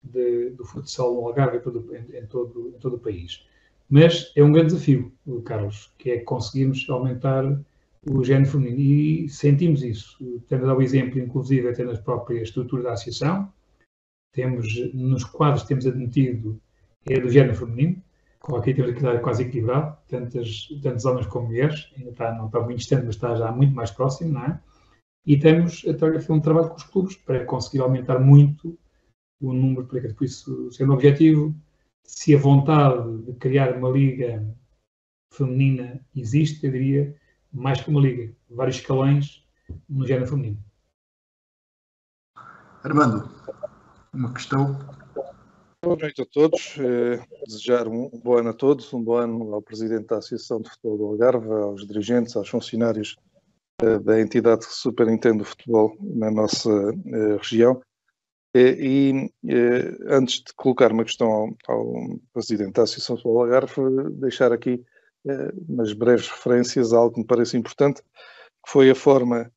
S2: do futsal no Algarve em todo o país. Mas é um grande desafio, Carlos, que é conseguirmos aumentar o género feminino, e sentimos isso. Temos ao exemplo, inclusive, até na própria estrutura da associação, nos quadros que temos admitido é do género feminino, aqui temos que dar quase equilibrado, tantos homens como mulheres, ainda não está muito distante, mas está já muito mais próximo, não é? E temos a fazer um trabalho com os clubes para conseguir aumentar muito o número de praticantes. Por isso, sendo o objetivo, se a vontade de criar uma liga feminina existe, eu diria, mais que uma liga, vários escalões no género feminino.
S1: Armando, uma questão?
S4: Boa noite a todos. Desejar um bom ano a todos, um bom ano ao Presidente da Associação de Futebol do Algarve, aos dirigentes, aos funcionários da entidade que superintende o futebol na nossa região. Antes de colocar uma questão ao Presidente da Associação de Futebol do Algarve, deixar aqui umas breves referências a algo que me parece importante, que foi a forma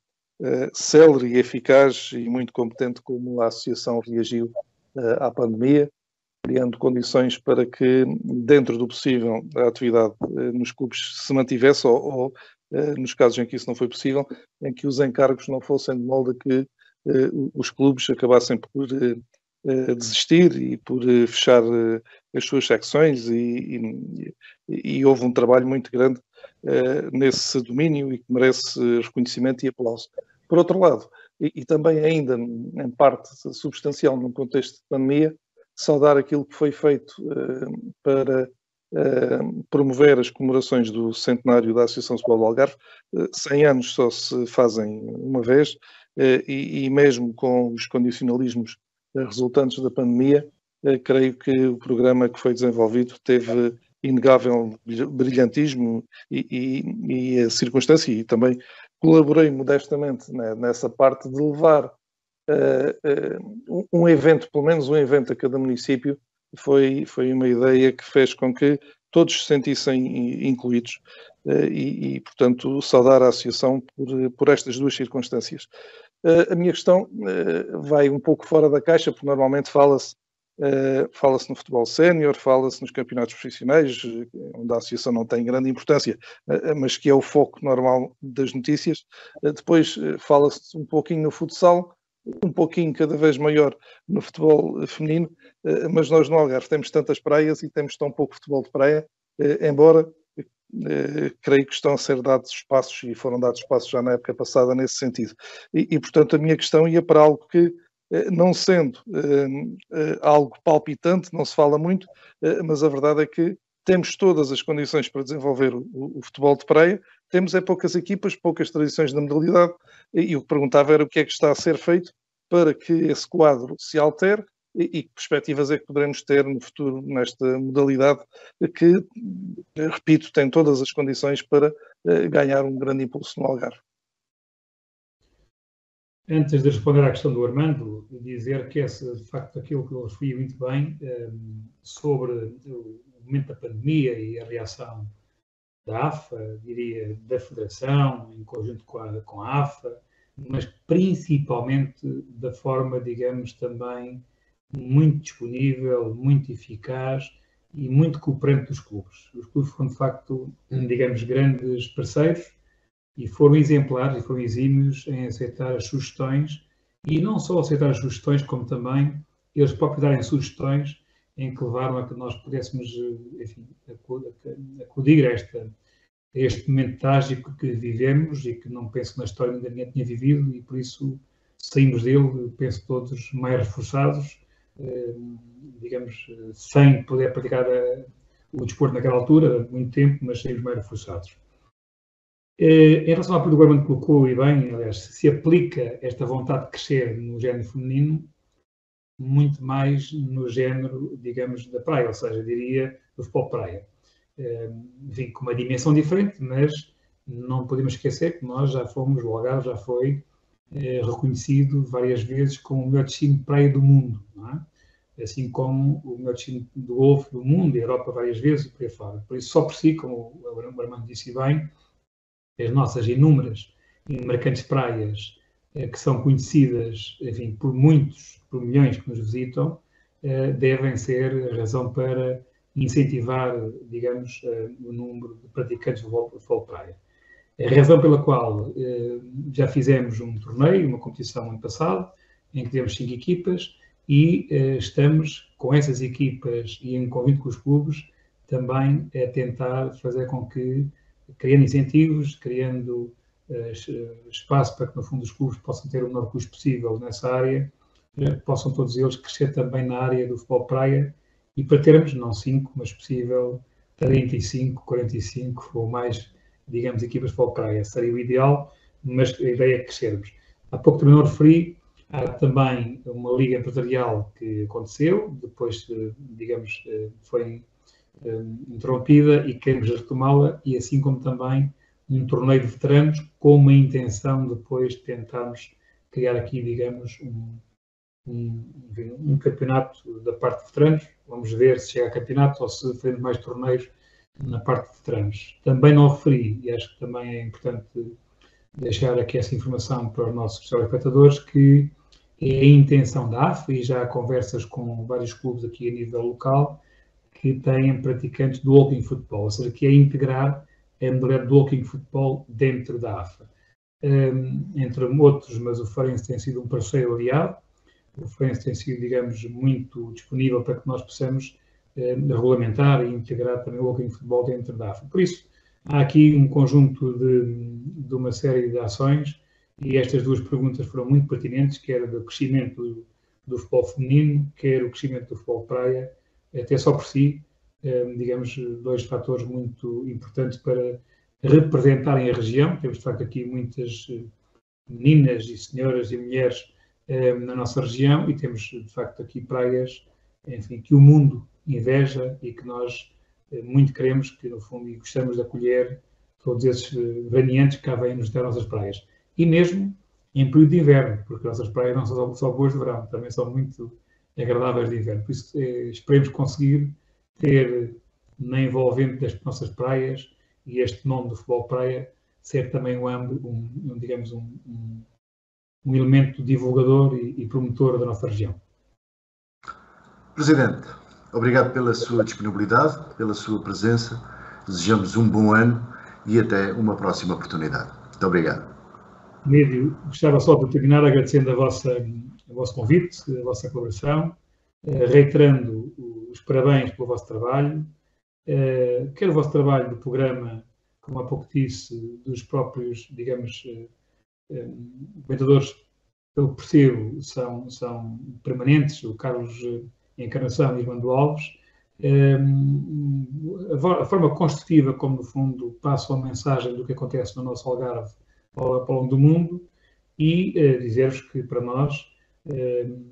S4: célere e eficaz e muito competente como a Associação reagiu à pandemia, criando condições para que, dentro do possível, a atividade nos clubes se mantivesse ou nos casos em que isso não foi possível, em que os encargos não fossem de modo a que os clubes acabassem por desistir e por fechar as suas secções e houve um trabalho muito grande nesse domínio e que merece reconhecimento e aplauso. Por outro lado, e também ainda em parte substancial num contexto de pandemia, saudar aquilo que foi feito para promover as comemorações do centenário da Associação de Futebol do Algarve. 100 anos só se fazem uma vez e mesmo com os condicionalismos resultantes da pandemia, creio que o programa que foi desenvolvido teve inegável brilhantismo e a circunstância, e também colaborei modestamente nessa parte de levar um evento, pelo menos um evento a cada município. Foi uma ideia que fez com que todos se sentissem incluídos e portanto, saudar a associação por estas duas circunstâncias. A minha questão vai um pouco fora da caixa, porque normalmente fala-se no futebol sénior, fala-se nos campeonatos profissionais, onde a associação não tem grande importância, mas que é o foco normal das notícias. Depois fala-se um pouquinho no futsal, um pouquinho cada vez maior no futebol feminino, mas nós no Algarve temos tantas praias e temos tão pouco futebol de praia, embora creio que estão a ser dados espaços, e foram dados espaços já na época passada nesse sentido. E portanto, a minha questão ia para algo que, não sendo algo palpitante, não se fala muito, mas a verdade é que temos todas as condições para desenvolver o futebol de praia, temos poucas equipas, poucas tradições na modalidade, e o que perguntava era o que é que está a ser feito para que esse quadro se altere e que perspectivas é que poderemos ter no futuro nesta modalidade que, repito, tem todas as condições para ganhar um grande impulso no Algarve.
S2: Antes de responder à questão do Armando, dizer que de facto, aquilo que ele referiu muito bem sobre o momento da pandemia e a reação da AFA, diria da Federação, em conjunto com a AFA, mas principalmente da forma, digamos, também muito disponível, muito eficaz e muito cooperante dos clubes. Os clubes foram, de facto, digamos, grandes parceiros e foram exemplares e foram exímios em aceitar as sugestões, e não só aceitar as sugestões, como também eles próprios darem sugestões em que levaram a que nós pudéssemos, enfim, acudir a este momento trágico que vivemos e que não penso que na história ninguém tinha vivido, e por isso saímos dele, penso todos, mais reforçados, digamos, sem poder praticar o desporto naquela altura, muito tempo, mas saímos mais reforçados. Em relação ao que o Governo colocou, e bem, aliás, se aplica esta vontade de crescer no género feminino, muito mais no género, digamos, da praia, ou seja, diria, do futebol praia. Enfim, com uma dimensão diferente, mas não podemos esquecer que nós já fomos, o Algarve já foi reconhecido várias vezes como o melhor destino de praia do mundo, não é? Assim como o melhor destino do Golfo do mundo, e a Europa várias vezes, e por aí fora. Por isso, só por si, como o Armando disse bem, as nossas inúmeras e marcantes praias, que são conhecidas, enfim, por milhões que nos visitam, devem ser a razão para incentivar, digamos, o número de praticantes de futebol praia. A razão pela qual já fizemos um torneio, uma competição ano passado, em que temos 5 equipas, e estamos com essas equipas e em conjunto com os clubes também a tentar fazer com que, criando incentivos, criando espaço para que, no fundo, os clubes possam ter o menor custo possível nessa área, possam todos eles crescer também na área do futebol praia, e para termos, não 5, mas possível 35, 45 ou mais, digamos, equipas de futebol praia. Seria o ideal, mas a ideia é crescermos. Há pouco também não referi, há também uma liga empresarial que aconteceu, depois, digamos, foi interrompida e queremos retomá-la, e assim como também um torneio de veteranos com uma intenção depois de tentarmos criar aqui, digamos, um campeonato da parte de veteranos. Vamos ver se chega a campeonato ou se fazemos mais torneios na parte de veteranos. Também não referi, e acho que também é importante deixar aqui essa informação para os nossos telespectadores, que é a intenção da AFA, e já há conversas com vários clubes aqui a nível local, que têm praticantes do walking futebol, ou seja, que é integrar a modalidade do walking futebol dentro da AFA. Entre outros, mas o Farense tem sido um parceiro aliado, o Farense tem sido, digamos, muito disponível para que nós possamos regulamentar e integrar também o walking futebol dentro da AFA. Por isso, há aqui um conjunto de uma série de ações, e estas duas perguntas foram muito pertinentes, quer do crescimento do futebol feminino, quer o crescimento do futebol praia, até só por si, digamos, 2 fatores muito importantes para representarem a região. Temos, de facto, aqui muitas meninas e senhoras e mulheres na nossa região, e temos, de facto, aqui praias, enfim, que o mundo inveja e que nós muito queremos, que, no fundo, e gostamos de acolher todos esses veraneantes que cá vêm nos visitar nossas praias. E mesmo em período de inverno, porque as nossas praias não são só boas de verão, também são muito agradáveis de inverno. Por isso, esperemos conseguir ter na envolvente das nossas praias, e este nome do futebol praia ser também digamos, um elemento divulgador e promotor da nossa região.
S1: Presidente, obrigado pela sua disponibilidade, pela sua presença. Desejamos um bom ano e até uma próxima oportunidade. Muito obrigado.
S2: Mídio, gostava só de terminar agradecendo o vosso convite, a vossa colaboração, reiterando os parabéns pelo vosso trabalho, quer o vosso trabalho do programa, como há pouco disse, dos próprios, digamos, comentadores, pelo que percebo, são permanentes, o Carlos Encarnação e Armando Alves, a forma construtiva como, no fundo, passam a mensagem do que acontece no nosso Algarve ao longo do mundo, e dizer-vos que, para nós,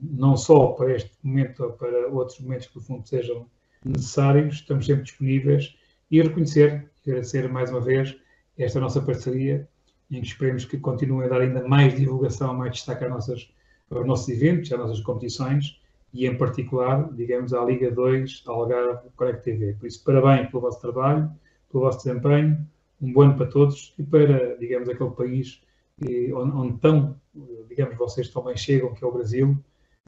S2: não só para este momento ou para outros momentos que, no fundo, sejam necessários, estamos sempre disponíveis, e agradecer mais uma vez esta nossa parceria, em que esperemos que continuem a dar ainda mais divulgação, mais destaque aos nossos eventos, às nossas competições, e em particular, digamos, à Liga 2, à Algarve Connect TV. Por isso, parabéns pelo vosso trabalho, pelo vosso desempenho, um bom ano para todos e para, digamos, aquele país onde tão, digamos, vocês também chegam, que é o Brasil.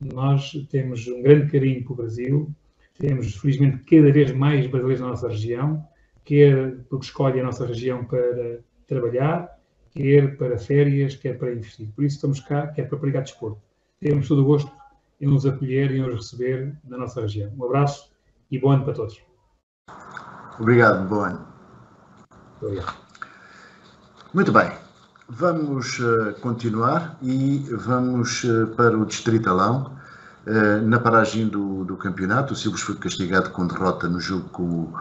S2: Nós temos um grande carinho pelo Brasil, temos, felizmente, cada vez mais brasileiros na nossa região, quer porque escolhem a nossa região para trabalhar, quer para férias, quer para investir. Por isso estamos cá, quer para praticar desporto. Temos todo o gosto em nos acolher e em nos receber na nossa região. Um abraço e bom ano para todos.
S1: Obrigado, bom ano.
S2: Obrigado.
S1: Muito bem, vamos continuar e vamos para o Distritalão. Na paragem do campeonato, o Silves foi castigado com derrota no jogo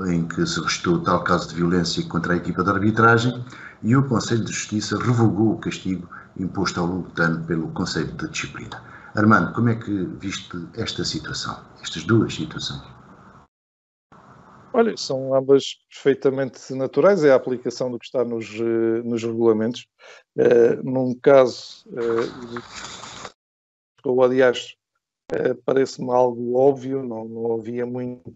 S1: em que se restou tal caso de violência contra a equipa de arbitragem e o Conselho de Justiça revogou o castigo imposto ao Lutano pelo Conselho de Disciplina. Armando, como é que viste esta situação, estas duas situações?
S4: Olha, são ambas perfeitamente naturais, é a aplicação do que está nos regulamentos. Num caso, ou aliás, parece-me algo óbvio, não havia muito,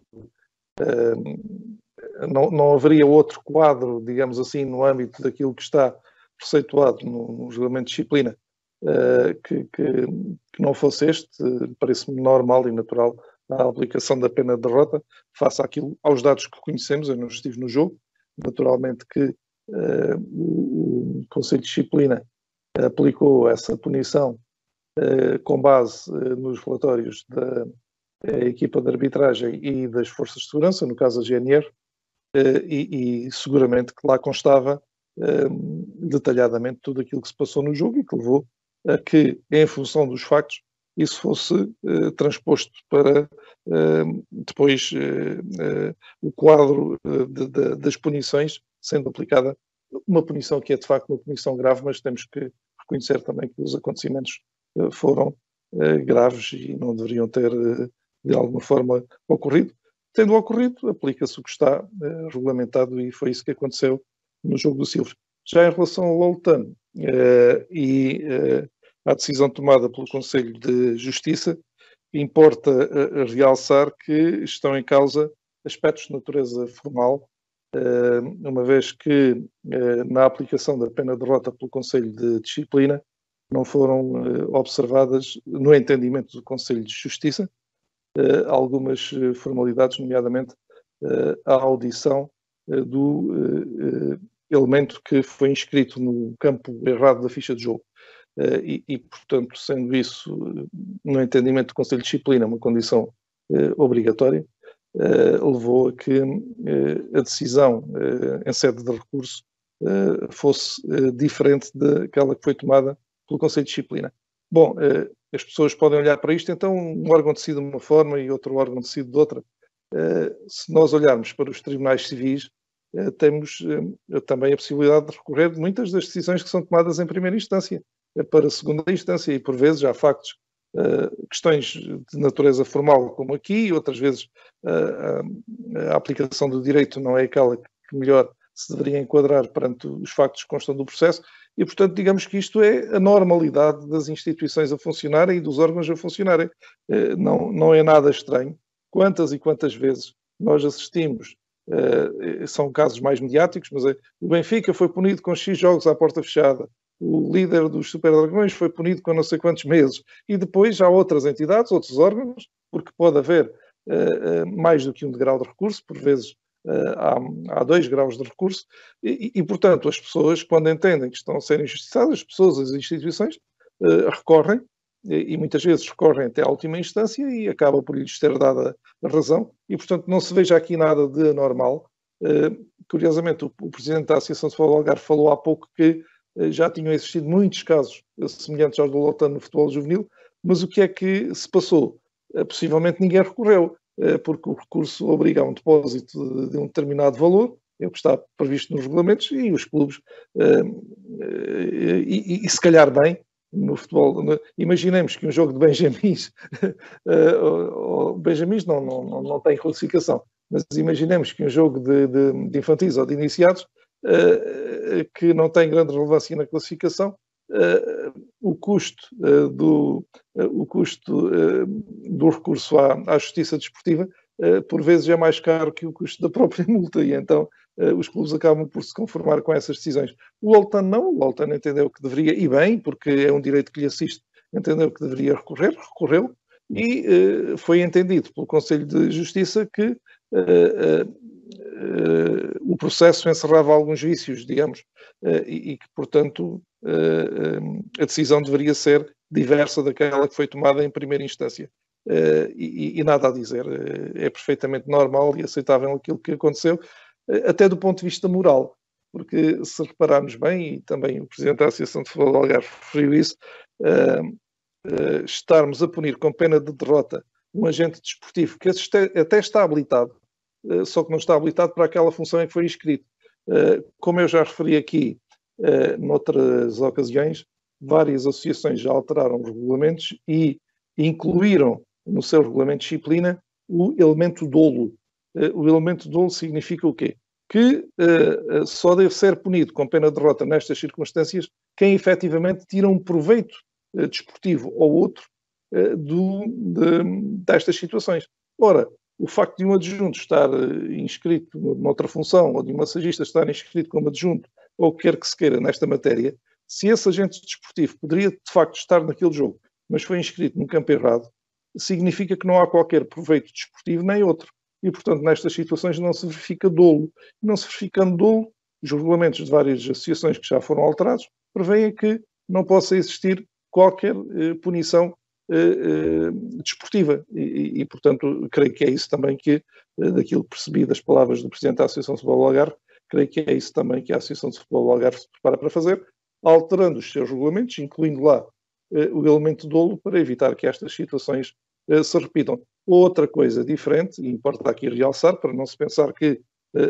S4: não haveria outro quadro, digamos assim, no âmbito daquilo que está preceituado no regulamento de disciplina, que não fosse este. Parece-me normal e natural a aplicação da pena de derrota face aos dados que conhecemos. Eu não estive no jogo, naturalmente que o Conselho de Disciplina aplicou essa punição com base nos relatórios da equipa de arbitragem e das forças de segurança, no caso a GNR, e seguramente que lá constava detalhadamente tudo aquilo que se passou no jogo e que levou a que, em função dos factos, isso fosse transposto para depois o quadro das punições, sendo aplicada uma punição que é de facto uma punição grave, mas temos que reconhecer também que os acontecimentos foram graves e não deveriam ter de alguma forma ocorrido. Tendo ocorrido, aplica-se o que está regulamentado e foi isso que aconteceu no jogo do Silves. Já em relação ao Lutano e à decisão tomada pelo Conselho de Justiça, importa realçar que estão em causa aspectos de natureza formal, uma vez que na aplicação da pena de derrota pelo Conselho de Disciplina não foram observadas, no entendimento do Conselho de Justiça, algumas formalidades, nomeadamente a audição do elemento que foi inscrito no campo errado da ficha de jogo. Portanto, sendo isso, no entendimento do Conselho de Disciplina, uma condição obrigatória, levou a que a decisão em sede de recurso fosse diferente daquela que foi tomada pelo Conselho de Disciplina. Bom, as pessoas podem olhar para isto, então um órgão decide de uma forma e outro órgão decide de outra. Se nós olharmos para os tribunais civis, temos também a possibilidade de recorrer de muitas das decisões que são tomadas em primeira instância para a segunda instância e, por vezes, há factos, questões de natureza formal, como aqui, outras vezes a aplicação do direito não é aquela que melhor se deveria enquadrar perante os factos que constam do processo e, portanto, digamos que isto é a normalidade das instituições a funcionarem e dos órgãos a funcionarem. Não é nada estranho. Quantas e quantas vezes nós assistimos, são casos mais mediáticos, mas o Benfica foi punido com X jogos à porta fechada, o líder dos Super Dragões foi punido com não sei quantos meses, e depois há outras entidades, outros órgãos, porque pode haver mais do que um degrau de recurso, por vezes há 2 graus de recurso, e, portanto, as pessoas, quando entendem que estão a ser injustiçadas, as pessoas, as instituições, recorrem, e muitas vezes recorrem até à última instância e acaba por lhes ter dada a razão, e, portanto, não se veja aqui nada de anormal. Curiosamente, o Presidente da Associação de Futebol do Algarve falou há pouco que já tinham existido muitos casos semelhantes aos do Lutano no futebol juvenil, mas o que é que se passou? Possivelmente ninguém recorreu, porque o recurso obriga a um depósito de um determinado valor, é o que está previsto nos regulamentos, e os clubes, e se calhar bem, no futebol, imaginemos que um jogo de benjamins, benjamins não tem classificação, mas imaginemos que um jogo de infantis ou de iniciados, que não tem grande relevância na classificação, o custo do recurso à justiça desportiva por vezes é mais caro que o custo da própria multa, e então os clubes acabam por se conformar com essas decisões. O Oltan não, o Oltan entendeu que deveria, e bem, porque é um direito que lhe assiste, entendeu que deveria recorreu, e foi entendido pelo Conselho de Justiça que o processo encerrava alguns vícios, digamos, e que, portanto, a decisão deveria ser diversa daquela que foi tomada em primeira instância. E nada a dizer, é perfeitamente normal e aceitável aquilo que aconteceu, até do ponto de vista moral, porque se repararmos bem, e também o Presidente da Associação de Futebol do Algarve referiu isso, estarmos a punir com pena de derrota um agente desportivo que até está habilitado, só que não está habilitado para aquela função em que foi inscrito. Como eu já referi aqui noutras ocasiões, várias associações já alteraram os regulamentos e incluíram no seu regulamento de disciplina o elemento dolo. O elemento dolo significa o quê? Que só deve ser punido com pena de derrota nestas circunstâncias quem efetivamente tira um proveito desportivo ou outro destas situações. Ora, o facto de um adjunto estar inscrito noutra função, ou de um massagista estar inscrito como adjunto, ou o que quer que se queira nesta matéria, se esse agente desportivo poderia de facto estar naquele jogo, mas foi inscrito no campo errado, significa que não há qualquer proveito desportivo nem outro. E, portanto, nestas situações não se verifica dolo. Não se verificando dolo, os regulamentos de várias associações que já foram alterados prevêem que não possa existir qualquer punição desportiva. E, portanto, creio que é isso também que, daquilo que percebi das palavras do Presidente da Associação de Futebol do Algarve, creio que é isso também que a Associação de Futebol do Algarve se prepara para fazer, alterando os seus regulamentos, incluindo lá o elemento dolo, para evitar que estas situações se repitam. Outra coisa diferente, e importa aqui realçar, para não se pensar que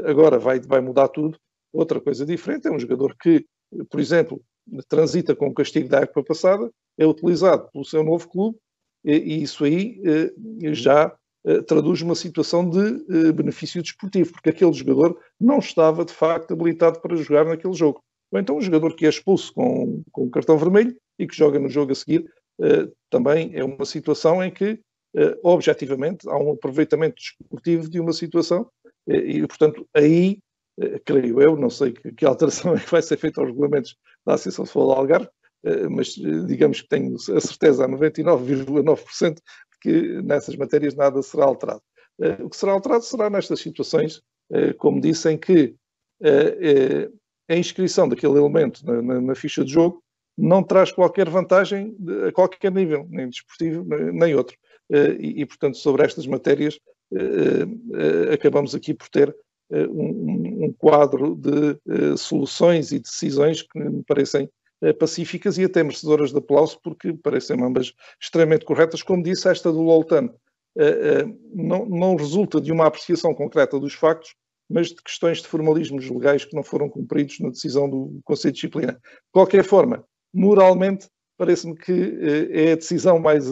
S4: agora vai mudar tudo, outra coisa diferente é um jogador que, por exemplo, transita com o castigo da época passada, é utilizado pelo seu novo clube, e isso aí já traduz uma situação de benefício desportivo, porque aquele jogador não estava, de facto, habilitado para jogar naquele jogo. Ou então um jogador que é expulso com um cartão vermelho e que joga no jogo a seguir, também é uma situação em que, objetivamente, há um aproveitamento desportivo de uma situação e, portanto, aí, creio eu, não sei que alteração é que vai ser feita aos regulamentos da Associação de Futebol do Algarve, mas digamos que tenho a certeza a 99,9% de que nessas matérias nada será alterado. O que será alterado será nestas situações, como disse, em que a inscrição daquele elemento na ficha de jogo não traz qualquer vantagem a qualquer nível, nem desportivo, nem outro. E, portanto, sobre estas matérias, acabamos aqui por ter um quadro de soluções e decisões que me parecem pacíficas e até merecedoras de aplauso, porque parecem ambas extremamente corretas. Como disse, esta do Oltan não resulta de uma apreciação concreta dos factos, mas de questões de formalismos legais que não foram cumpridos na decisão do Conselho de Disciplina. De qualquer forma, moralmente, parece-me que é a decisão mais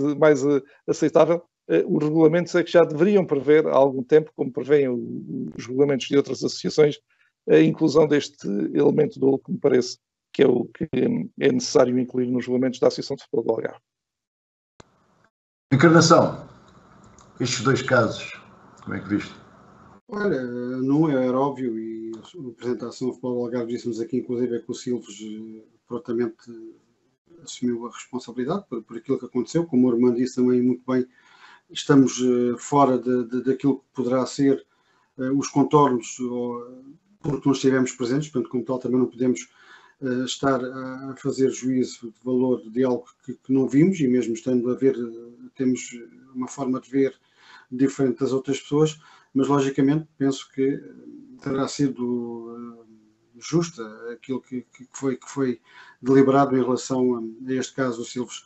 S4: aceitável. Os regulamentos é que já deveriam prever há algum tempo, como prevêem os regulamentos de outras associações, a inclusão deste elemento dolo, que me parece que é o que é necessário incluir nos regulamentos da Associação de Futebol do Algarve.
S1: Encarnação, estes dois casos, como é que viste?
S3: Olha, não era óbvio, e a apresentação do Futebol do Algarve disse-nos aqui, inclusive, é que o Silves prontamente assumiu a responsabilidade por aquilo que aconteceu. Como o Armando disse também muito bem, estamos fora daquilo que poderá ser os contornos, porque não estivemos presentes, portanto, como tal, também não podemos estar a fazer juízo de valor de algo que não vimos, e mesmo estando a ver, temos uma forma de ver diferente das outras pessoas, mas logicamente penso que terá sido justa aquilo que foi deliberado em relação a este caso do Silves.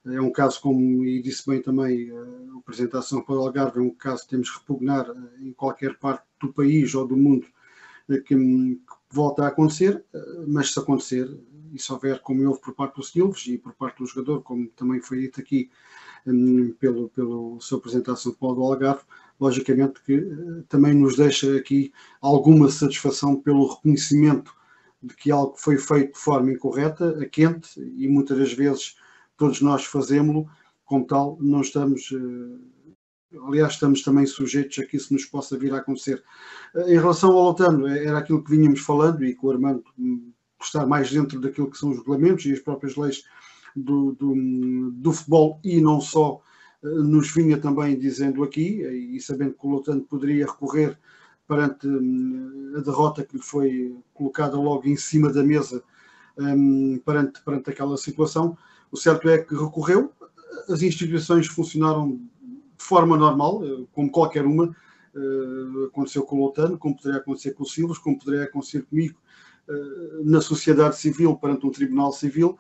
S3: É um caso, como e disse bem também a apresentação para o Algarve, é um caso que temos que repugnar em qualquer parte do país ou do mundo que volta a acontecer, mas se acontecer, e se houver, como houve por parte do Silves e por parte do jogador, como também foi dito aqui pelo seu apresentação de Paulo do Algarve, logicamente que também nos deixa aqui alguma satisfação pelo reconhecimento de que algo foi feito de forma incorreta, a quente, e muitas das vezes todos nós fazemos-lo, como tal, não estamos aliás, estamos também sujeitos a que isso nos possa vir a acontecer. Em relação ao Loutano, era aquilo que vínhamos falando e com o Armando estar mais dentro daquilo que são os regulamentos e as próprias leis do futebol e não só, nos vinha também dizendo aqui, e sabendo que o Loutano poderia recorrer perante a derrota que lhe foi colocada logo em cima da mesa perante aquela situação. O certo é que recorreu, as instituições funcionaram de forma normal, como qualquer uma. Aconteceu com o Loutano, como poderia acontecer com o Silas, como poderia acontecer comigo na sociedade civil, perante um tribunal civil.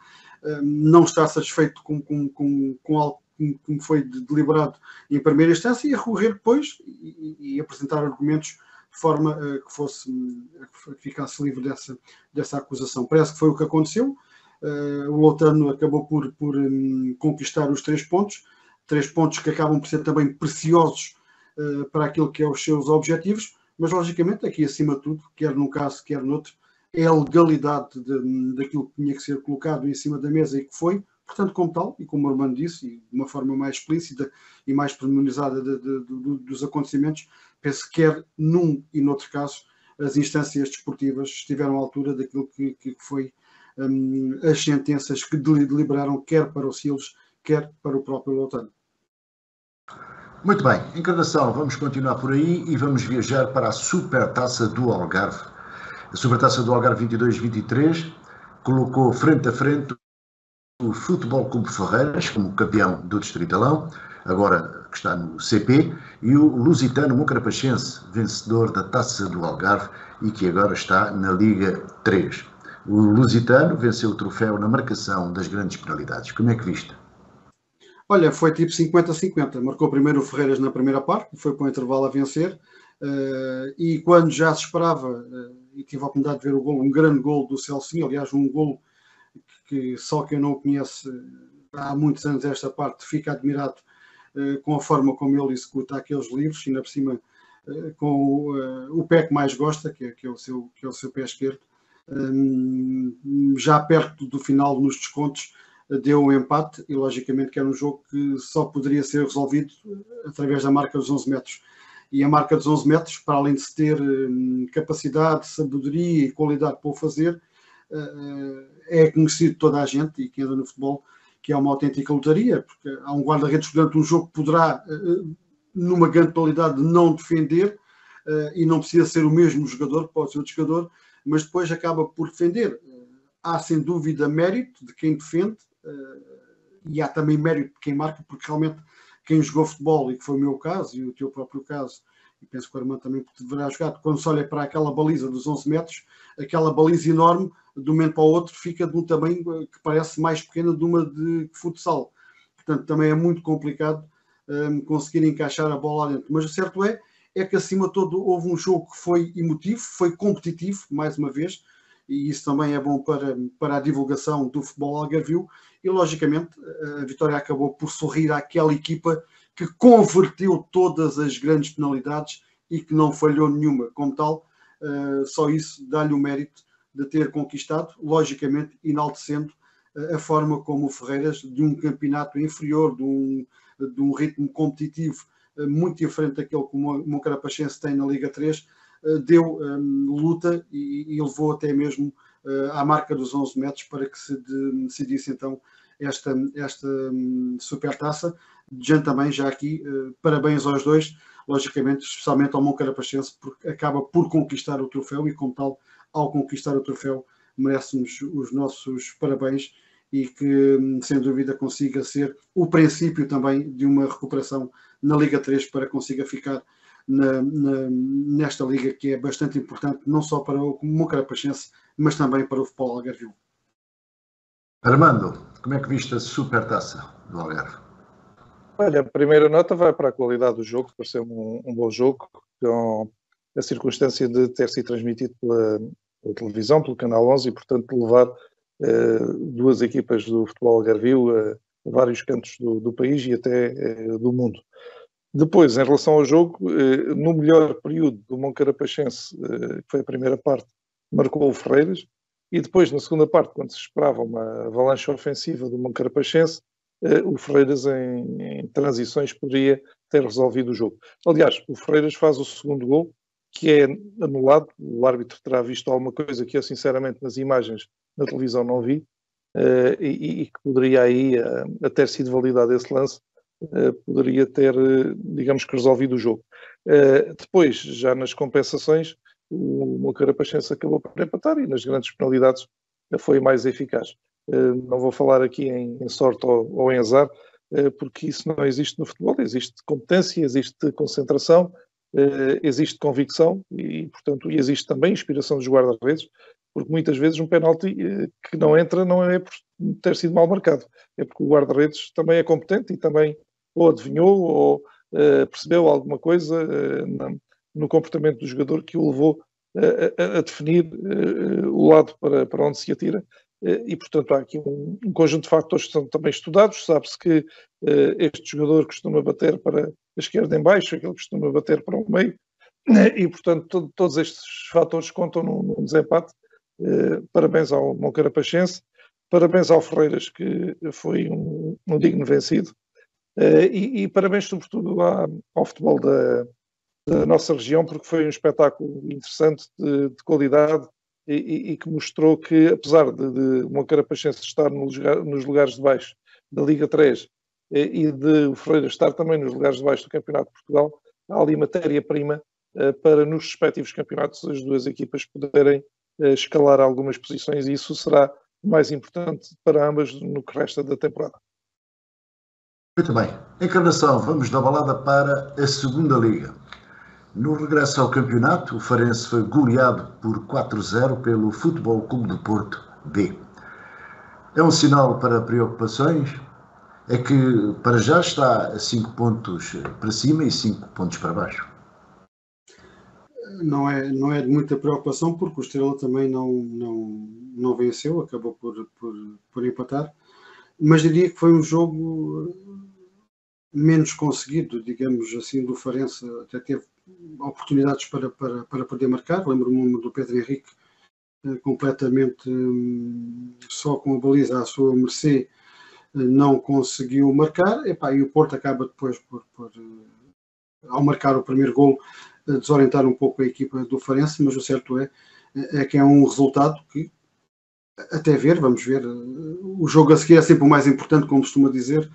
S3: Não estar satisfeito com algo que foi deliberado em primeira instância e recorrer depois e apresentar argumentos de forma que ficasse livre dessa acusação. Parece que foi o que aconteceu. O Loutano acabou por conquistar os 3 pontos, 3 pontos que acabam por ser também preciosos para aquilo que é os seus objetivos, mas logicamente aqui acima de tudo, quer num caso, quer noutro, é a legalidade daquilo que tinha que ser colocado em cima da mesa e que foi, portanto, como tal, e como o Armando disse, e de uma forma mais explícita e mais pormenorizada dos acontecimentos, penso que quer num e noutro caso, as instâncias desportivas estiveram à altura daquilo que foi as sentenças que deliberaram, quer para o Silas, quer para o próprio Loutano.
S1: Muito bem, Encarnação, vamos continuar por aí e vamos viajar para a Supertaça do Algarve. A Supertaça do Algarve 22-23 colocou frente a frente o Futebol Clube Ferreiras como campeão do Distritalão, agora que está no CP, e o Lusitano Moncarapachense, vencedor da Taça do Algarve e que agora está na Liga 3. O Lusitano venceu o troféu na marcação das grandes penalidades. Como é que viste?
S3: Olha, foi tipo 50-50. Marcou primeiro o Ferreiras na primeira parte, foi para o intervalo a vencer, e quando já se esperava, e tive a oportunidade de ver o golo, um grande golo do Celcinho, aliás, um golo que só quem não o conhece há muitos anos esta parte fica admirado com a forma como ele executa aqueles livros, e ainda por cima com o pé que mais gosta, que é o seu pé esquerdo. Já perto do final, nos descontos, deu um empate e logicamente que era um jogo que só poderia ser resolvido através da marca dos 11 metros. E a marca dos 11 metros, para além de se ter capacidade, sabedoria e qualidade para o fazer, é conhecido de toda a gente e quem anda no futebol que é uma autêntica lotaria, porque há um guarda-redes que durante um jogo poderá, numa grande qualidade, não defender e não precisa ser o mesmo jogador, pode ser outro jogador, mas depois acaba por defender. Há sem dúvida mérito de quem defende e há também mérito de quem marca, porque realmente quem jogou futebol, e que foi o meu caso e o teu próprio caso, e penso que o Armando também deverá jogar, quando se olha para aquela baliza dos 11 metros, aquela baliza enorme, de um momento para o outro, fica de um tamanho que parece mais pequena de uma de futsal. Portanto, também é muito complicado conseguir encaixar a bola lá dentro. Mas o certo é que, acima de tudo, houve um jogo que foi emotivo, foi competitivo, mais uma vez, e isso também é bom para a divulgação do futebol algarvio, e, logicamente, a vitória acabou por sorrir àquela equipa que converteu todas as grandes penalidades e que não falhou nenhuma. Como tal, só isso dá-lhe o mérito de ter conquistado, logicamente enaltecendo a forma como o Ferreiras, de um campeonato inferior, de um ritmo competitivo muito diferente daquele que o Moncarapachense tem na Liga 3, deu luta e levou até mesmo à marca dos 11 metros para que se decidisse então esta supertaça. Também já aqui, parabéns aos dois, logicamente, especialmente ao Moncarapachense, porque acaba por conquistar o troféu e, como tal, ao conquistar o troféu, merece-nos os nossos parabéns e que, sem dúvida, consiga ser o princípio também de uma recuperação na Liga 3 para que consiga ficar nesta liga que é bastante importante, não só para o Moncarapachense, mas também para o futebol algarvio.
S1: Armando, como é que viste a Supertaça do Algarve?
S4: Olha, a primeira nota vai para a qualidade do jogo, pareceu-me um bom jogo, com a circunstância de ter sido transmitido pela televisão, pelo Canal 11, e, portanto, levar duas equipas do futebol algarvio a vários cantos do país e até do mundo. Depois, em relação ao jogo, no melhor período do Moncarapachense, que foi a primeira parte, marcou o Ferreiras, e depois, na segunda parte, quando se esperava uma avalanche ofensiva do Moncarapachense, o Ferreiras, em transições, poderia ter resolvido o jogo. Aliás, o Freiras faz o segundo gol, que é anulado. O árbitro terá visto alguma coisa que eu, sinceramente, nas imagens na televisão não vi, e que poderia aí, a ter sido validado esse lance, poderia ter, digamos que, resolvido o jogo. Depois, já nas compensações, o Moncarapachense acabou por empatar e nas grandes penalidades foi mais eficaz. Não vou falar aqui em sorte ou em azar, porque isso não existe no futebol. Existe competência, existe concentração, existe convicção e, portanto, existe também inspiração dos guarda-redes, porque muitas vezes um penalti que não entra não é por ter sido mal marcado, é porque o guarda-redes também é competente e também ou adivinhou ou percebeu alguma coisa no comportamento do jogador que o levou a definir o lado para onde se atira. E, portanto, há aqui um conjunto de fatores que são também estudados. Sabe-se que este jogador costuma bater para a esquerda em baixo, aquele costuma bater para o meio, e, portanto, todos estes fatores contam num desempate. Parabéns ao Moncarapachense, parabéns ao Ferreiras, que foi um digno vencido, e parabéns, sobretudo, ao futebol da nossa região, porque foi um espetáculo interessante, de qualidade, e que mostrou que, apesar de o Moncarapachense estar nos lugares de baixo da Liga 3 e de o Ferreira estar também nos lugares de baixo do Campeonato de Portugal, há ali matéria-prima para, nos respectivos campeonatos, as duas equipas poderem escalar algumas posições, e isso será mais importante para ambas no que resta da temporada.
S1: Muito bem. Encarnação, vamos da balada para a segunda Liga. No regresso ao campeonato, o Farense foi goleado por 4-0 pelo Futebol Clube de Porto B. É um sinal para preocupações? É que para já está a 5 pontos para cima e 5 pontos para baixo.
S3: Não é de muita preocupação, porque o Estrela também não venceu, acabou por empatar, mas diria que foi um jogo menos conseguido, digamos assim, do Farense. Até teve oportunidades para poder marcar. Lembro-me do Pedro Henrique completamente só com a baliza à sua mercê, não conseguiu marcar. E o Porto acaba depois ao marcar o primeiro golo, desorientar um pouco a equipa do Farense, mas o certo é que é um resultado que, até ver, vamos ver, o jogo a seguir é sempre o mais importante, como costuma dizer,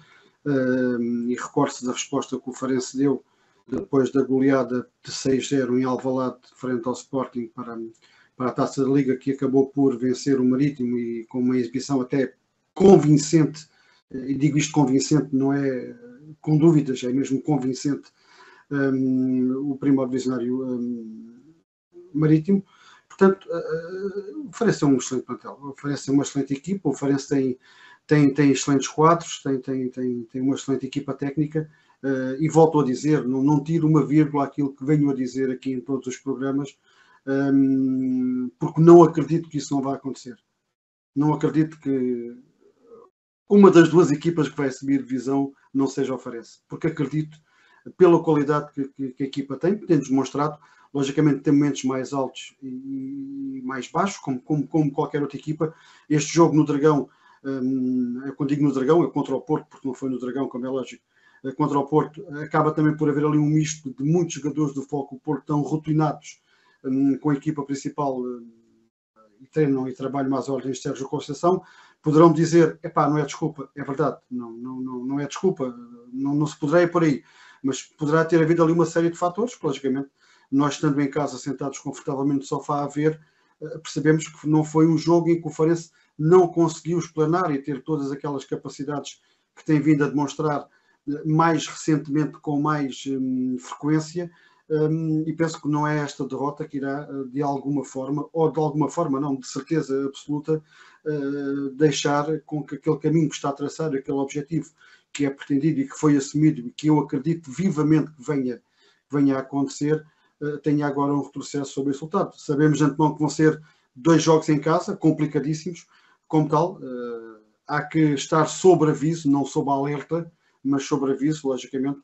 S3: e recordo-se da resposta que o Farense deu depois da goleada de 6-0 em Alvalade, frente ao Sporting, para a Taça da Liga, que acabou por vencer o Marítimo, e com uma exibição até convincente, e digo isto convincente, não é com dúvidas, é mesmo convincente, o primeiro divisionário Marítimo. Portanto, o Farense é um excelente plantel, o Farense é uma excelente equipa, o Farense tem excelentes quadros, tem uma excelente equipa técnica, e volto a dizer, não tiro uma vírgula àquilo que venho a dizer aqui em todos os programas, porque não acredito que isso não vai acontecer. Não acredito que uma das duas equipas que vai subir divisão não seja o Farense, porque acredito, pela qualidade que a equipa tem demonstrado. Logicamente tem momentos mais altos e mais baixos, como qualquer outra equipa. Este jogo no Dragão, quando digo no Dragão, é contra o Porto, porque não foi no Dragão, como é lógico, contra o Porto, acaba também por haver ali um misto de muitos jogadores do Futebol Porto tão rotinados com a equipa principal, e treinam e trabalham mais ordens de Sérgio Conceição. Poderão dizer, não é desculpa, é verdade, não é desculpa, não se poderá ir por aí, mas poderá ter havido ali uma série de fatores que, logicamente, nós estando em casa, sentados confortavelmente no sofá a ver, percebemos que não foi um jogo em que o Farense não conseguiu explanar e ter todas aquelas capacidades que tem vindo a demonstrar mais recentemente, com mais frequência, e penso que não é esta derrota que irá, de alguma forma, ou de alguma forma não, de certeza absoluta, deixar com que aquele caminho que está a traçar, aquele objetivo que é pretendido e que foi assumido e que eu acredito vivamente que venha a acontecer, tenha agora um retrocesso sobre esse resultado. Sabemos de antemão que vão ser 2 jogos em casa, complicadíssimos, como tal, há que estar sob aviso, não sob alerta, mas sob aviso, logicamente,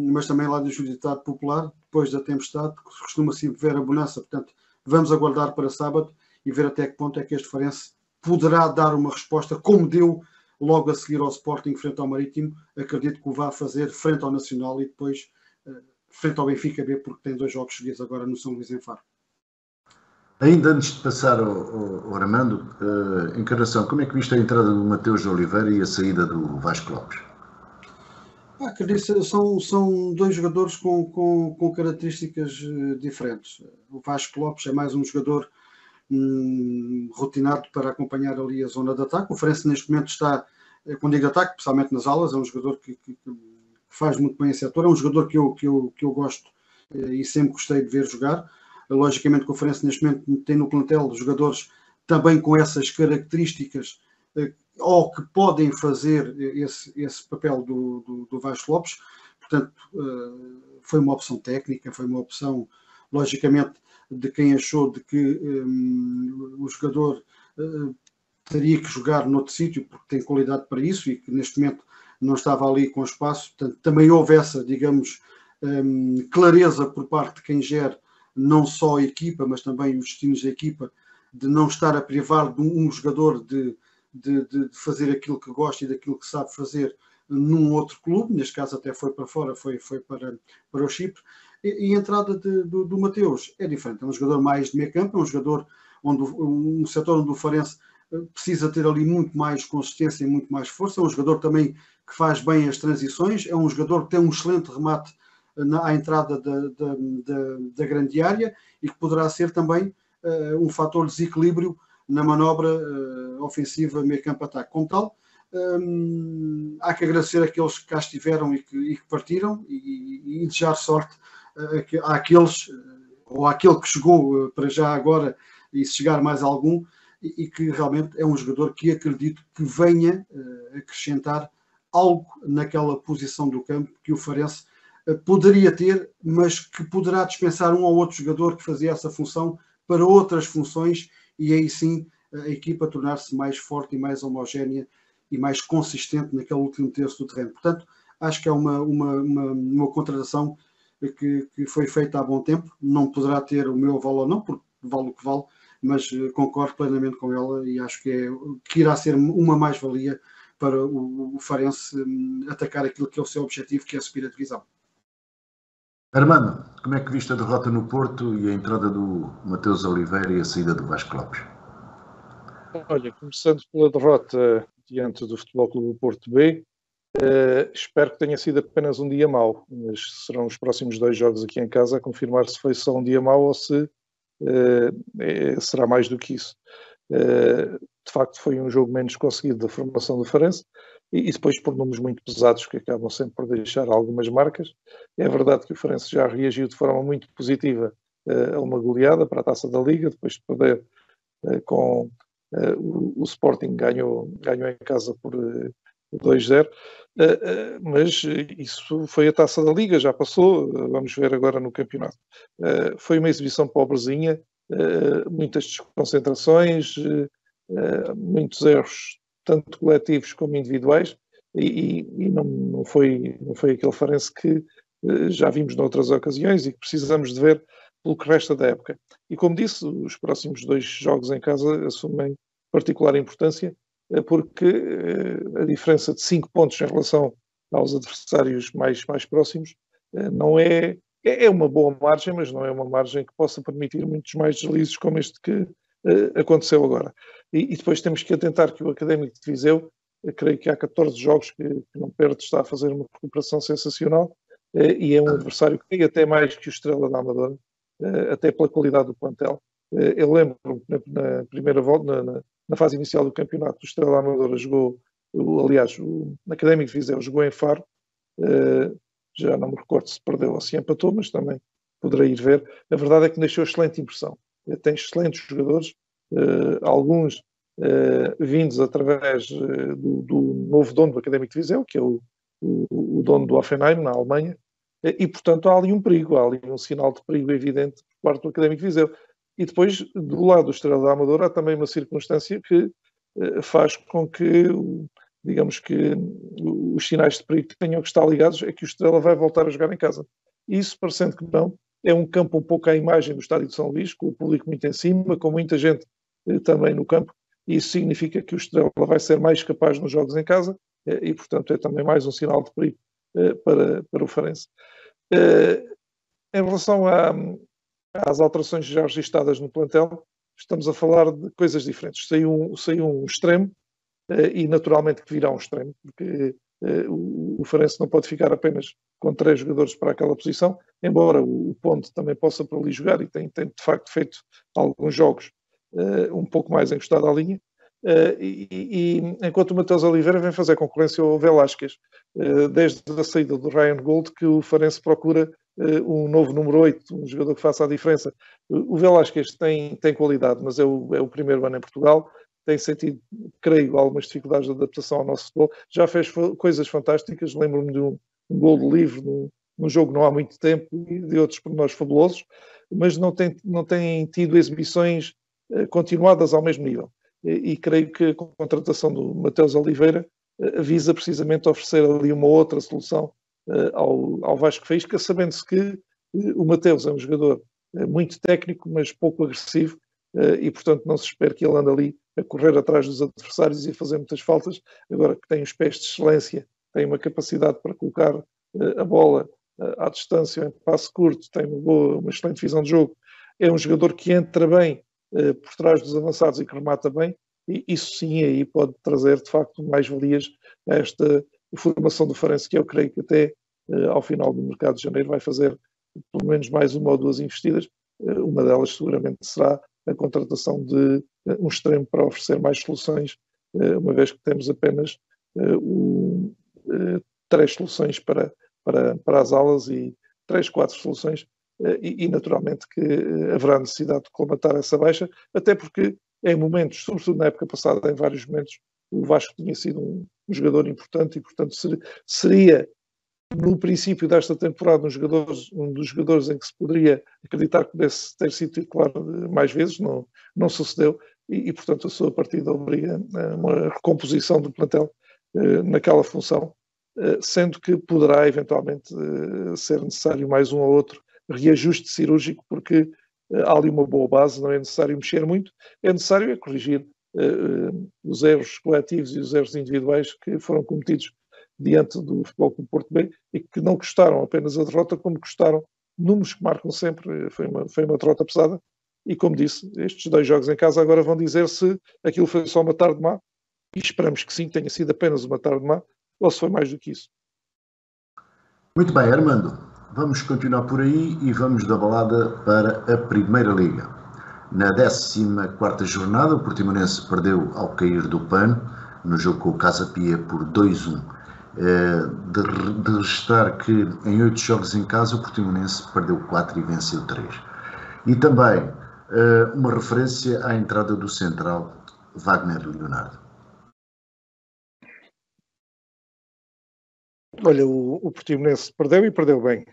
S3: mas também lá do ditado popular, depois da tempestade, costuma-se ver a bonança. Portanto, vamos aguardar para sábado e ver até que ponto é que este Farense poderá dar uma resposta, como deu logo a seguir ao Sporting frente ao Marítimo, acredito que o vá fazer frente ao Nacional e depois frente ao Benfica B, porque tem 2 jogos seguidos agora no São Luís em Faro.
S1: Ainda antes de passar ao Armando, Encarnação, como é que viste a entrada do Mateus Oliveira e a saída do Vasco Lopes?
S3: Acredito, são 2 jogadores com características diferentes. O Vasco Lopes é mais um jogador rotinado para acompanhar ali a zona de ataque. O Farense neste momento está, quando digo ataque, especialmente nas alas, é um jogador que faz muito bem esse setor, é um jogador que eu gosto e sempre gostei de ver jogar. Logicamente que o Farense neste momento tem no plantel jogadores também com essas características ou que podem fazer esse papel do Vasco Lopes. Portanto, foi uma opção técnica, foi uma opção, logicamente, de quem achou de que o jogador teria que jogar noutro sítio porque tem qualidade para isso e que neste momento não estava ali com espaço. Portanto, também houve essa, digamos, clareza por parte de quem gera não só a equipa, mas também os destinos da equipa, de não estar a privar de um jogador de fazer aquilo que gosta e daquilo que sabe fazer num outro clube. Neste caso até foi para fora, foi para o Chipre. E a entrada do Mateus é diferente, é um jogador mais de meio campo, é um jogador um setor onde o Farense precisa ter ali muito mais consistência e muito mais força, é um jogador também que faz bem as transições, é um jogador que tem um excelente remate à entrada da grande área e que poderá ser também um fator de desequilíbrio na manobra ofensiva meio campo-ataque. Como tal, há que agradecer àqueles que cá estiveram e que partiram e desejar sorte àqueles, ou àquele que chegou para já agora e se chegar mais algum, e que realmente é um jogador que acredito que venha acrescentar algo naquela posição do campo que o Farense poderia ter, mas que poderá dispensar um ou outro jogador que fazia essa função para outras funções e aí sim a equipa tornar-se mais forte e mais homogénea e mais consistente naquele último terço do terreno. Portanto, acho que é uma contratação que foi feita há bom tempo. Não poderá ter o meu valor não, porque vale o que vale, mas concordo plenamente com ela e acho que irá ser uma mais-valia para o Farense atacar aquilo que é o seu objetivo, que é subir a divisão.
S1: Armando, como é que viste a derrota no Porto e a entrada do Mateus Oliveira e a saída do Vasco Lopes?
S4: Olha, começando pela derrota diante do Futebol Clube do Porto B, espero que tenha sido apenas um dia mau, mas serão os próximos 2 jogos aqui em casa a confirmar se foi só um dia mau ou se será mais do que isso. De facto foi um jogo menos conseguido da formação do Farense e depois por números muito pesados que acabam sempre por deixar algumas marcas. É verdade que o Farense já reagiu de forma muito positiva a uma goleada para a Taça da Liga, depois de perder com o Sporting ganhou em casa por 2-0, mas isso foi a Taça da Liga, já passou, vamos ver agora no campeonato. Foi uma exibição pobrezinha, muitas desconcentrações, muitos erros, tanto coletivos como individuais, e não foi aquele Farense que já vimos noutras ocasiões e que precisamos de ver pelo que resta da época. E como disse, os próximos 2 jogos em casa assumem particular importância, porque a diferença de 5 pontos em relação aos adversários mais próximos não é uma boa margem, mas não é uma margem que possa permitir muitos mais deslizes como este que aconteceu agora. E depois temos que atentar que o Académico de Viseu, creio que há 14 jogos que não perde, está a fazer uma recuperação sensacional e é um adversário que tem até mais que o Estrela da Amadora, até pela qualidade do plantel. Eu lembro-me na primeira volta, na fase inicial do campeonato, o Estrela da Amadora jogou, aliás, o Académico de Viseu jogou em Faro, já não me recordo se perdeu ou se empatou, mas também poderei ir ver. A verdade é que deixou excelente impressão. Tem excelentes jogadores, alguns vindos através do novo dono do Académico de Viseu, que é o dono do Hoffenheim, na Alemanha, e portanto há ali um perigo, há ali um sinal de perigo evidente por parte do Académico de Viseu. E depois, do lado do Estrela da Amadora, há também uma circunstância que faz com que, digamos que os sinais de perigo tenham que estar ligados, é que o Estrela vai voltar a jogar em casa. Isso, parecendo que não, é um campo um pouco à imagem do Estádio de São Luís, com o público muito em cima, com muita gente também no campo, e isso significa que o Estrela vai ser mais capaz nos jogos em casa, e portanto é também mais um sinal de perigo para o Farense. Em relação às alterações já registadas no plantel, estamos a falar de coisas diferentes. Saiu um extremo, e naturalmente que virá um extremo, porque o Farense não pode ficar apenas com 3 jogadores para aquela posição, embora o Ponte também possa por ali jogar e tem de facto feito alguns jogos um pouco mais encostado à linha, e enquanto o Mateus Oliveira vem fazer concorrência ao Velásquez, desde a saída do Ryan Gold, que o Farense procura um novo número 8, um jogador que faça a diferença. O Velásquez tem qualidade, mas é o primeiro ano em Portugal, tem sentido, creio, algumas dificuldades de adaptação ao nosso futebol. Já fez coisas fantásticas, lembro-me de um gol de livre num jogo não há muito tempo e de outros pormenores fabulosos, mas não tem tido exibições continuadas ao mesmo nível. E creio que a contratação do Mateus Oliveira visa precisamente oferecer ali uma outra solução ao Vasco Faísca, sabendo-se que o Mateus é um jogador muito técnico, mas pouco agressivo, e portanto não se espera que ele ande ali a correr atrás dos adversários e a fazer muitas faltas, agora que tem os pés de excelência, tem uma capacidade para colocar a bola à distância, em passe curto, tem uma excelente visão de jogo, é um jogador que entra bem por trás dos avançados e que remata bem, e isso sim aí pode trazer de facto mais-valias a esta formação do Farense, que eu creio que até ao final do mercado de janeiro vai fazer pelo menos mais uma ou duas investidas, uma delas seguramente será a contratação de um extremo para oferecer mais soluções, uma vez que temos apenas 3 soluções para as alas e 3, 4 soluções, e naturalmente que haverá necessidade de colmatar essa baixa, até porque em momentos, sobretudo na época passada, em vários momentos, o Vasco tinha sido um jogador importante e, portanto, seria no princípio desta temporada um dos jogadores em que se poderia acreditar que pudesse ter sido titular mais vezes, não sucedeu, e portanto a sua partida obriga a uma recomposição do plantel naquela função, sendo que poderá eventualmente ser necessário mais um ou outro reajuste cirúrgico, porque há ali uma boa base, não é necessário mexer muito, é necessário corrigir os erros coletivos e os erros individuais que foram cometidos diante do Futebol Clube Porto B e que não custaram apenas a derrota, como custaram números que marcam sempre. Foi uma derrota pesada e, como disse, estes 2 jogos em casa agora vão dizer se aquilo foi só uma tarde má, e esperamos que sim, tenha sido apenas uma tarde má, ou se foi mais do que isso.
S1: Muito bem, Armando, vamos continuar por aí e vamos da balada para a Primeira Liga. Na 14ª jornada, o Portimonense perdeu ao cair do pano no jogo com o Casa Pia por 2-1. De registrar que em 8 jogos em casa o Portimonense perdeu 4 e venceu 3. E também uma referência à entrada do central Wagner Leonardo.
S4: Olha, o Portimonense perdeu e perdeu bem.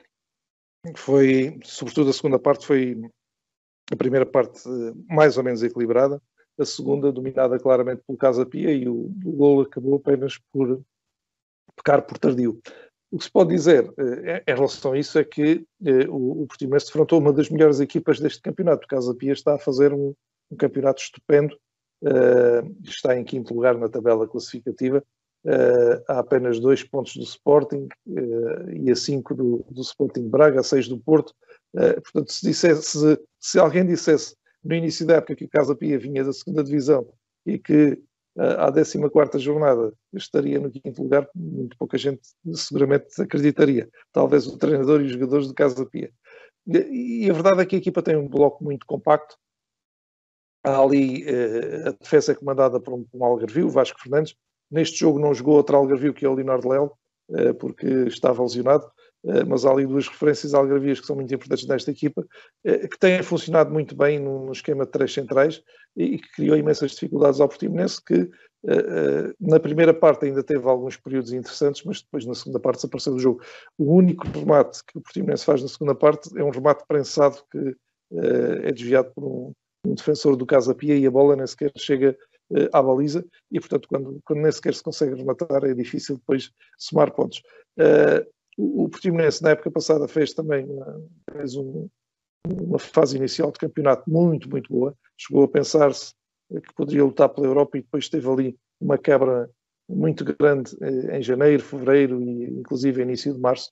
S4: Foi, sobretudo a segunda parte, foi a primeira parte mais ou menos equilibrada, a segunda dominada claramente pelo Casa Pia, e o golo acabou apenas por pecar por tardio. O que se pode dizer em relação a isso é que o Portimonense defrontou uma das melhores equipas deste campeonato. O Casa Pia está a fazer um campeonato estupendo, está em 5º lugar na tabela classificativa, há apenas 2 pontos do Sporting e a 5 do Sporting Braga, a 6 do Porto. Portanto, se alguém dissesse no início da época que o Casa Pia vinha da 2ª divisão e que à 14ª jornada estaria no 5º lugar, muito pouca gente seguramente acreditaria. Talvez o treinador e os jogadores do Casa Pia. E a verdade é que a equipa tem um bloco muito compacto. Há ali a defesa é comandada por um algarvio, o Vasco Fernandes. Neste jogo não jogou outro algarvio que é o Leonardo Lelo, porque estava lesionado, mas há ali 2 referências algarvias que são muito importantes nesta equipa, que têm funcionado muito bem no esquema de 3 centrais e que criou imensas dificuldades ao Portimonense, que na primeira parte ainda teve alguns períodos interessantes, mas depois na segunda parte desapareceu do jogo. O único remate que o Portimonense faz na segunda parte é um remate prensado que é desviado por um defensor do Casa Pia e a bola nem sequer chega à baliza, e portanto quando nem sequer se consegue rematar é difícil depois somar pontos. O Portimonense na época passada fez também uma fase inicial de campeonato muito, muito boa. Chegou a pensar-se que poderia lutar pela Europa e depois teve ali uma quebra muito grande em janeiro, fevereiro e inclusive início de março.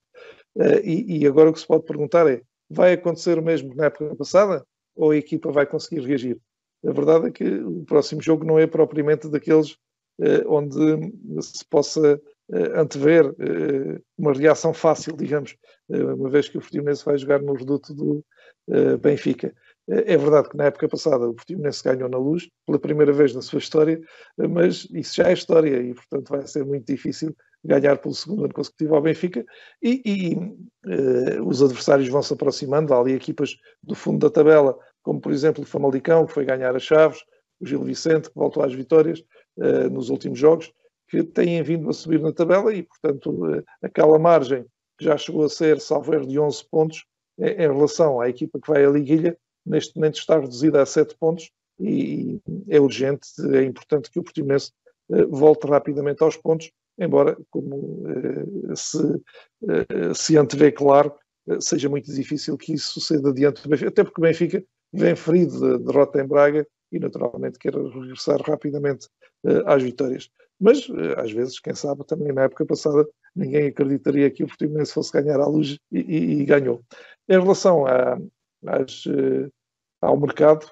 S4: E agora o que se pode perguntar é, vai acontecer o mesmo que na época passada ou a equipa vai conseguir reagir? A verdade é que o próximo jogo não é propriamente daqueles onde se possa antever uma reação fácil, digamos, uma vez que o Portimonense vai jogar no reduto do Benfica. É verdade que na época passada o Portimonense ganhou na Luz, pela primeira vez na sua história, mas isso já é história e, portanto, vai ser muito difícil ganhar pelo segundo ano consecutivo ao Benfica os adversários vão se aproximando. Há ali equipas do fundo da tabela, como por exemplo o Famalicão, que foi ganhar a Chaves, o Gil Vicente, que voltou às vitórias nos últimos jogos, que têm vindo a subir na tabela e, portanto, aquela margem que já chegou a ser, salvo erro, de 11 pontos, em relação à equipa que vai à liguilha, neste momento está reduzida a 7 pontos e é urgente, é importante que o Portimonense volte rapidamente aos pontos, embora, como se antevê claro, seja muito difícil que isso suceda diante do Benfica, até porque o Benfica vem ferido de derrota em Braga e naturalmente quer regressar rapidamente às vitórias. Mas, às vezes, quem sabe, também na época passada, ninguém acreditaria que o Portimonense fosse ganhar à Luz e ganhou. Em relação ao mercado,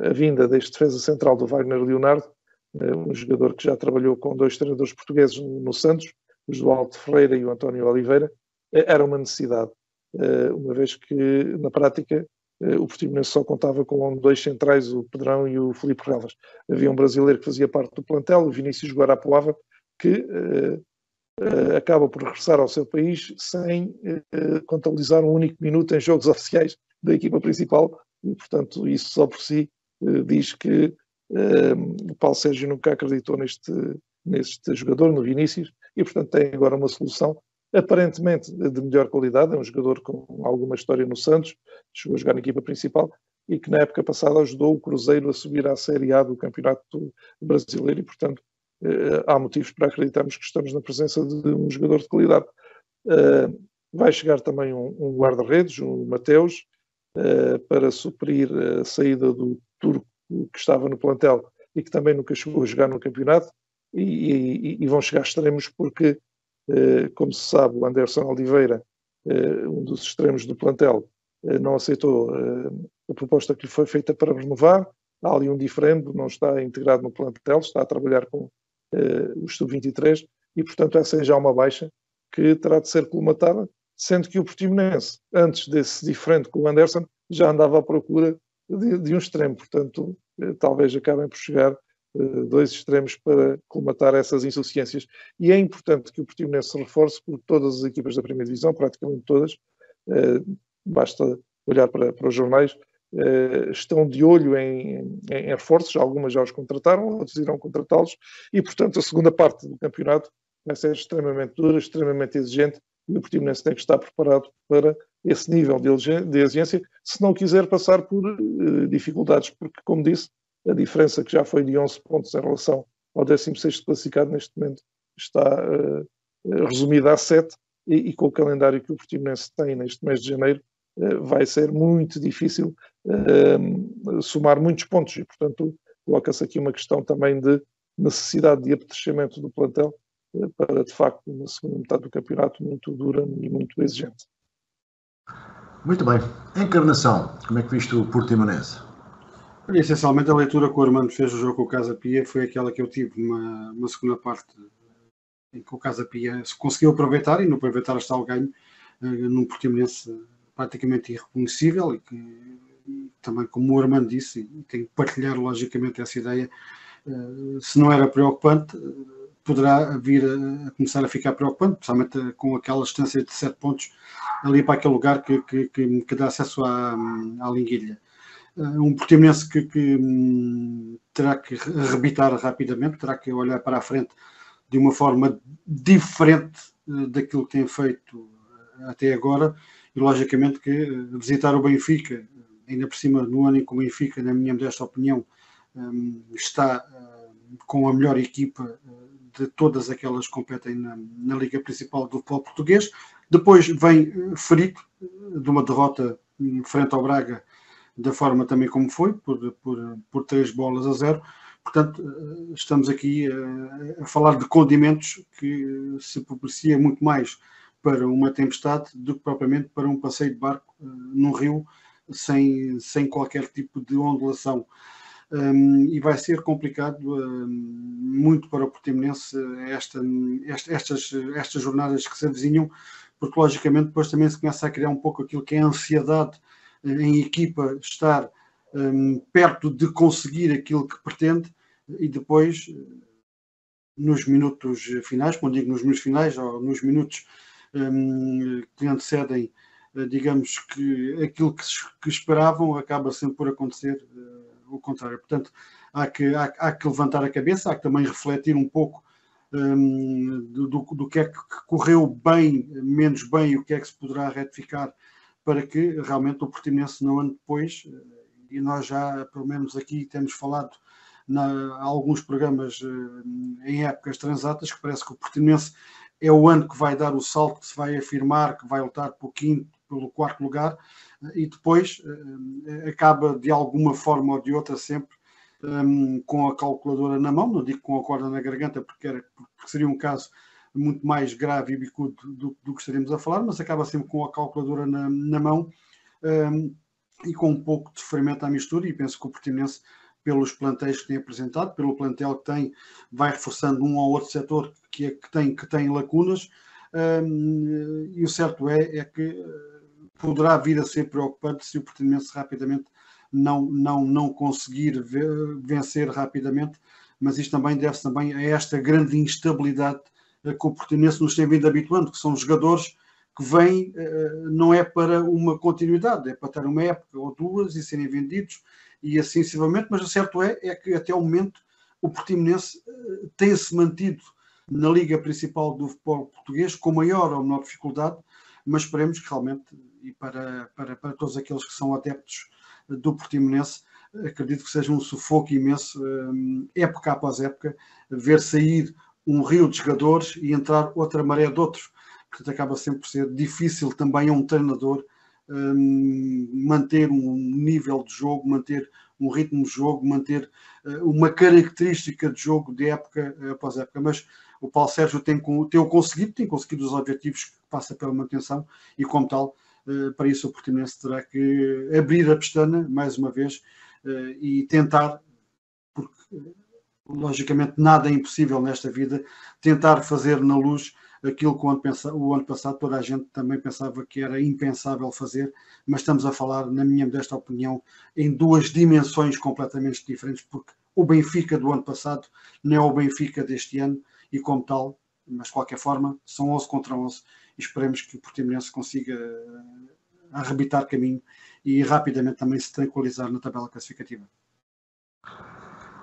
S4: a vinda deste defesa central do Wagner Leonardo, um jogador que já trabalhou com 2 treinadores portugueses no Santos, o João Ferreira e o António Oliveira, era uma necessidade, uma vez que, na prática, o Portimonense só contava com 2 centrais, o Pedrão e o Filipe Relas. Havia um brasileiro que fazia parte do plantel, o Vinícius Guarapuava, que acaba por regressar ao seu país sem contabilizar um único minuto em jogos oficiais da equipa principal e, portanto, isso só por si diz que o Paulo Sérgio nunca acreditou neste jogador, no Vinícius, e, portanto, tem agora uma solução aparentemente de melhor qualidade. É um jogador com alguma história no Santos, chegou a jogar na equipa principal e que na época passada ajudou o Cruzeiro a subir à Série A do Campeonato Brasileiro e, portanto, há motivos para acreditarmos que estamos na presença de um jogador de qualidade. Vai chegar também um guarda-redes, o Mateus, para suprir a saída do turco que estava no plantel e que também nunca chegou a jogar no campeonato, e vão chegar extremos porque, como se sabe, o Anderson Oliveira, um dos extremos do plantel, não aceitou a proposta que lhe foi feita para renovar. Há ali um diferendo, não está integrado no plantel, está a trabalhar com os sub-23 e, portanto, essa é já uma baixa que terá de ser colmatada, sendo que o Portimonense, antes desse diferente com o Anderson, já andava à procura de um extremo. Portanto, talvez acabem por chegar 2 extremos para colmatar essas insuficiências. E é importante que o Portimonense se reforce, porque todas as equipas da primeira divisão, praticamente todas, basta olhar para os jornais, estão de olho em reforços. Algumas já os contrataram, outros irão contratá-los, e, portanto, a segunda parte do campeonato vai ser extremamente dura, extremamente exigente, e o Portimonense tem que estar preparado para esse nível de exigência, se não quiser passar por dificuldades, porque, como disse, a diferença que já foi de 11 pontos em relação ao 16º classificado, neste momento está resumida a 7, e com o calendário que o Portimonense tem neste mês de janeiro, vai ser muito difícil somar muitos pontos, e, portanto, coloca-se aqui uma questão também de necessidade de apetrechamento do plantel para, de facto, uma segunda metade do campeonato muito dura e muito exigente.
S1: Muito bem. Encarnação, como é que viste o Portimonense?
S3: Essencialmente, a leitura que o Armando fez do jogo com o Casa Pia foi aquela que eu tive numa segunda parte, em que o Casa Pia se conseguiu aproveitar, e não aproveitar está o ganho, num Portimonense praticamente irreconhecível, e que também, como o Armando disse, e tenho que partilhar logicamente essa ideia, se não era preocupante, poderá vir a começar a ficar preocupante, principalmente com aquela distância de 7 pontos ali para aquele lugar que dá acesso à liguilha. Um Portimonense que terá que arrebitar rapidamente, terá que olhar para a frente de uma forma diferente daquilo que tem feito até agora, e logicamente que visitar o Benfica, ainda por cima no ano em que o Benfica, na minha modesta opinião, está com a melhor equipa de todas aquelas que competem na Liga Principal do futebol português. Depois vem ferido de uma derrota frente ao Braga da forma também como foi, por 3-0. Portanto, estamos aqui a falar de condimentos que se propicia muito mais para uma tempestade do que propriamente para um passeio de barco num rio sem qualquer tipo de ondulação. E vai ser complicado muito para o Portimonense estas jornadas que se avizinham, porque logicamente depois também se começa a criar um pouco aquilo que é a ansiedade em equipa, estar perto de conseguir aquilo que pretende, e depois nos minutos finais, quando digo nos minutos finais, ou nos minutos que antecedem, digamos que aquilo que esperavam, acaba sempre por acontecer o contrário. Portanto, há que levantar a cabeça, há que também refletir um pouco do que é que correu bem, menos bem, e o que é que se poderá retificar para que realmente o Portimonense no ano depois, e nós já pelo menos aqui temos falado há alguns programas em épocas transatas, que parece que o Portimonense é o ano que vai dar o salto, que se vai afirmar, que vai lutar pelo 4º lugar, e depois acaba de alguma forma ou de outra sempre com a calculadora na mão, não digo com a corda na garganta, porque seria um caso muito mais grave e bicudo do que estaríamos a falar, mas acaba sempre com a calculadora na mão e com um pouco de sofrimento à mistura, e penso que o Portimonense, pelos plantéis que tem apresentado, pelo plantel que tem, vai reforçando um ou outro setor que tem lacunas, e o certo é que poderá vir a ser preocupante se o Portimonense rapidamente não conseguir vencer rapidamente, mas isto também deve-se também a esta grande instabilidade que o Portimonense nos tem vindo habituando, que são jogadores que vêm, não é para uma continuidade, é para ter uma época ou duas e serem vendidos, e assim sucessivamente, mas o certo é que até o momento o Portimonense tem-se mantido na Liga Principal do futebol português com maior ou menor dificuldade, mas esperemos que realmente, e para todos aqueles que são adeptos do Portimonense, acredito que seja um sufoco imenso, época após época, ver sair um rio de jogadores e entrar outra maré de outros. Portanto, acaba sempre por ser difícil também a um treinador manter um nível de jogo, manter um ritmo de jogo, manter uma característica de jogo de época após época. Mas o Paulo Sérgio tem conseguido os objetivos que passa pela manutenção, e como tal, para isso o Portimonense terá que abrir a pestana mais uma vez e tentar, porque logicamente nada é impossível nesta vida, tentar fazer na luz aquilo que o ano passado toda a gente também pensava que era impensável fazer, mas estamos a falar, na minha modesta opinião, em duas dimensões completamente diferentes, porque o Benfica do ano passado não é o Benfica deste ano, e como tal, mas de qualquer forma, são 11 contra 11, e esperemos que o Portimonense consiga arrebitar caminho e rapidamente também se tranquilizar na tabela classificativa.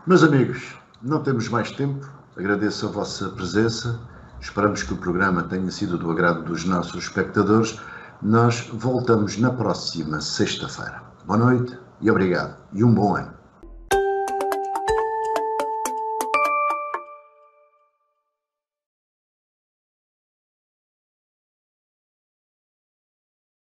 S1: Meus amigos, não temos mais tempo, agradeço a vossa presença. Esperamos que o programa tenha sido do agrado dos nossos espectadores. Nós voltamos na próxima sexta-feira. Boa noite e obrigado. E um bom ano.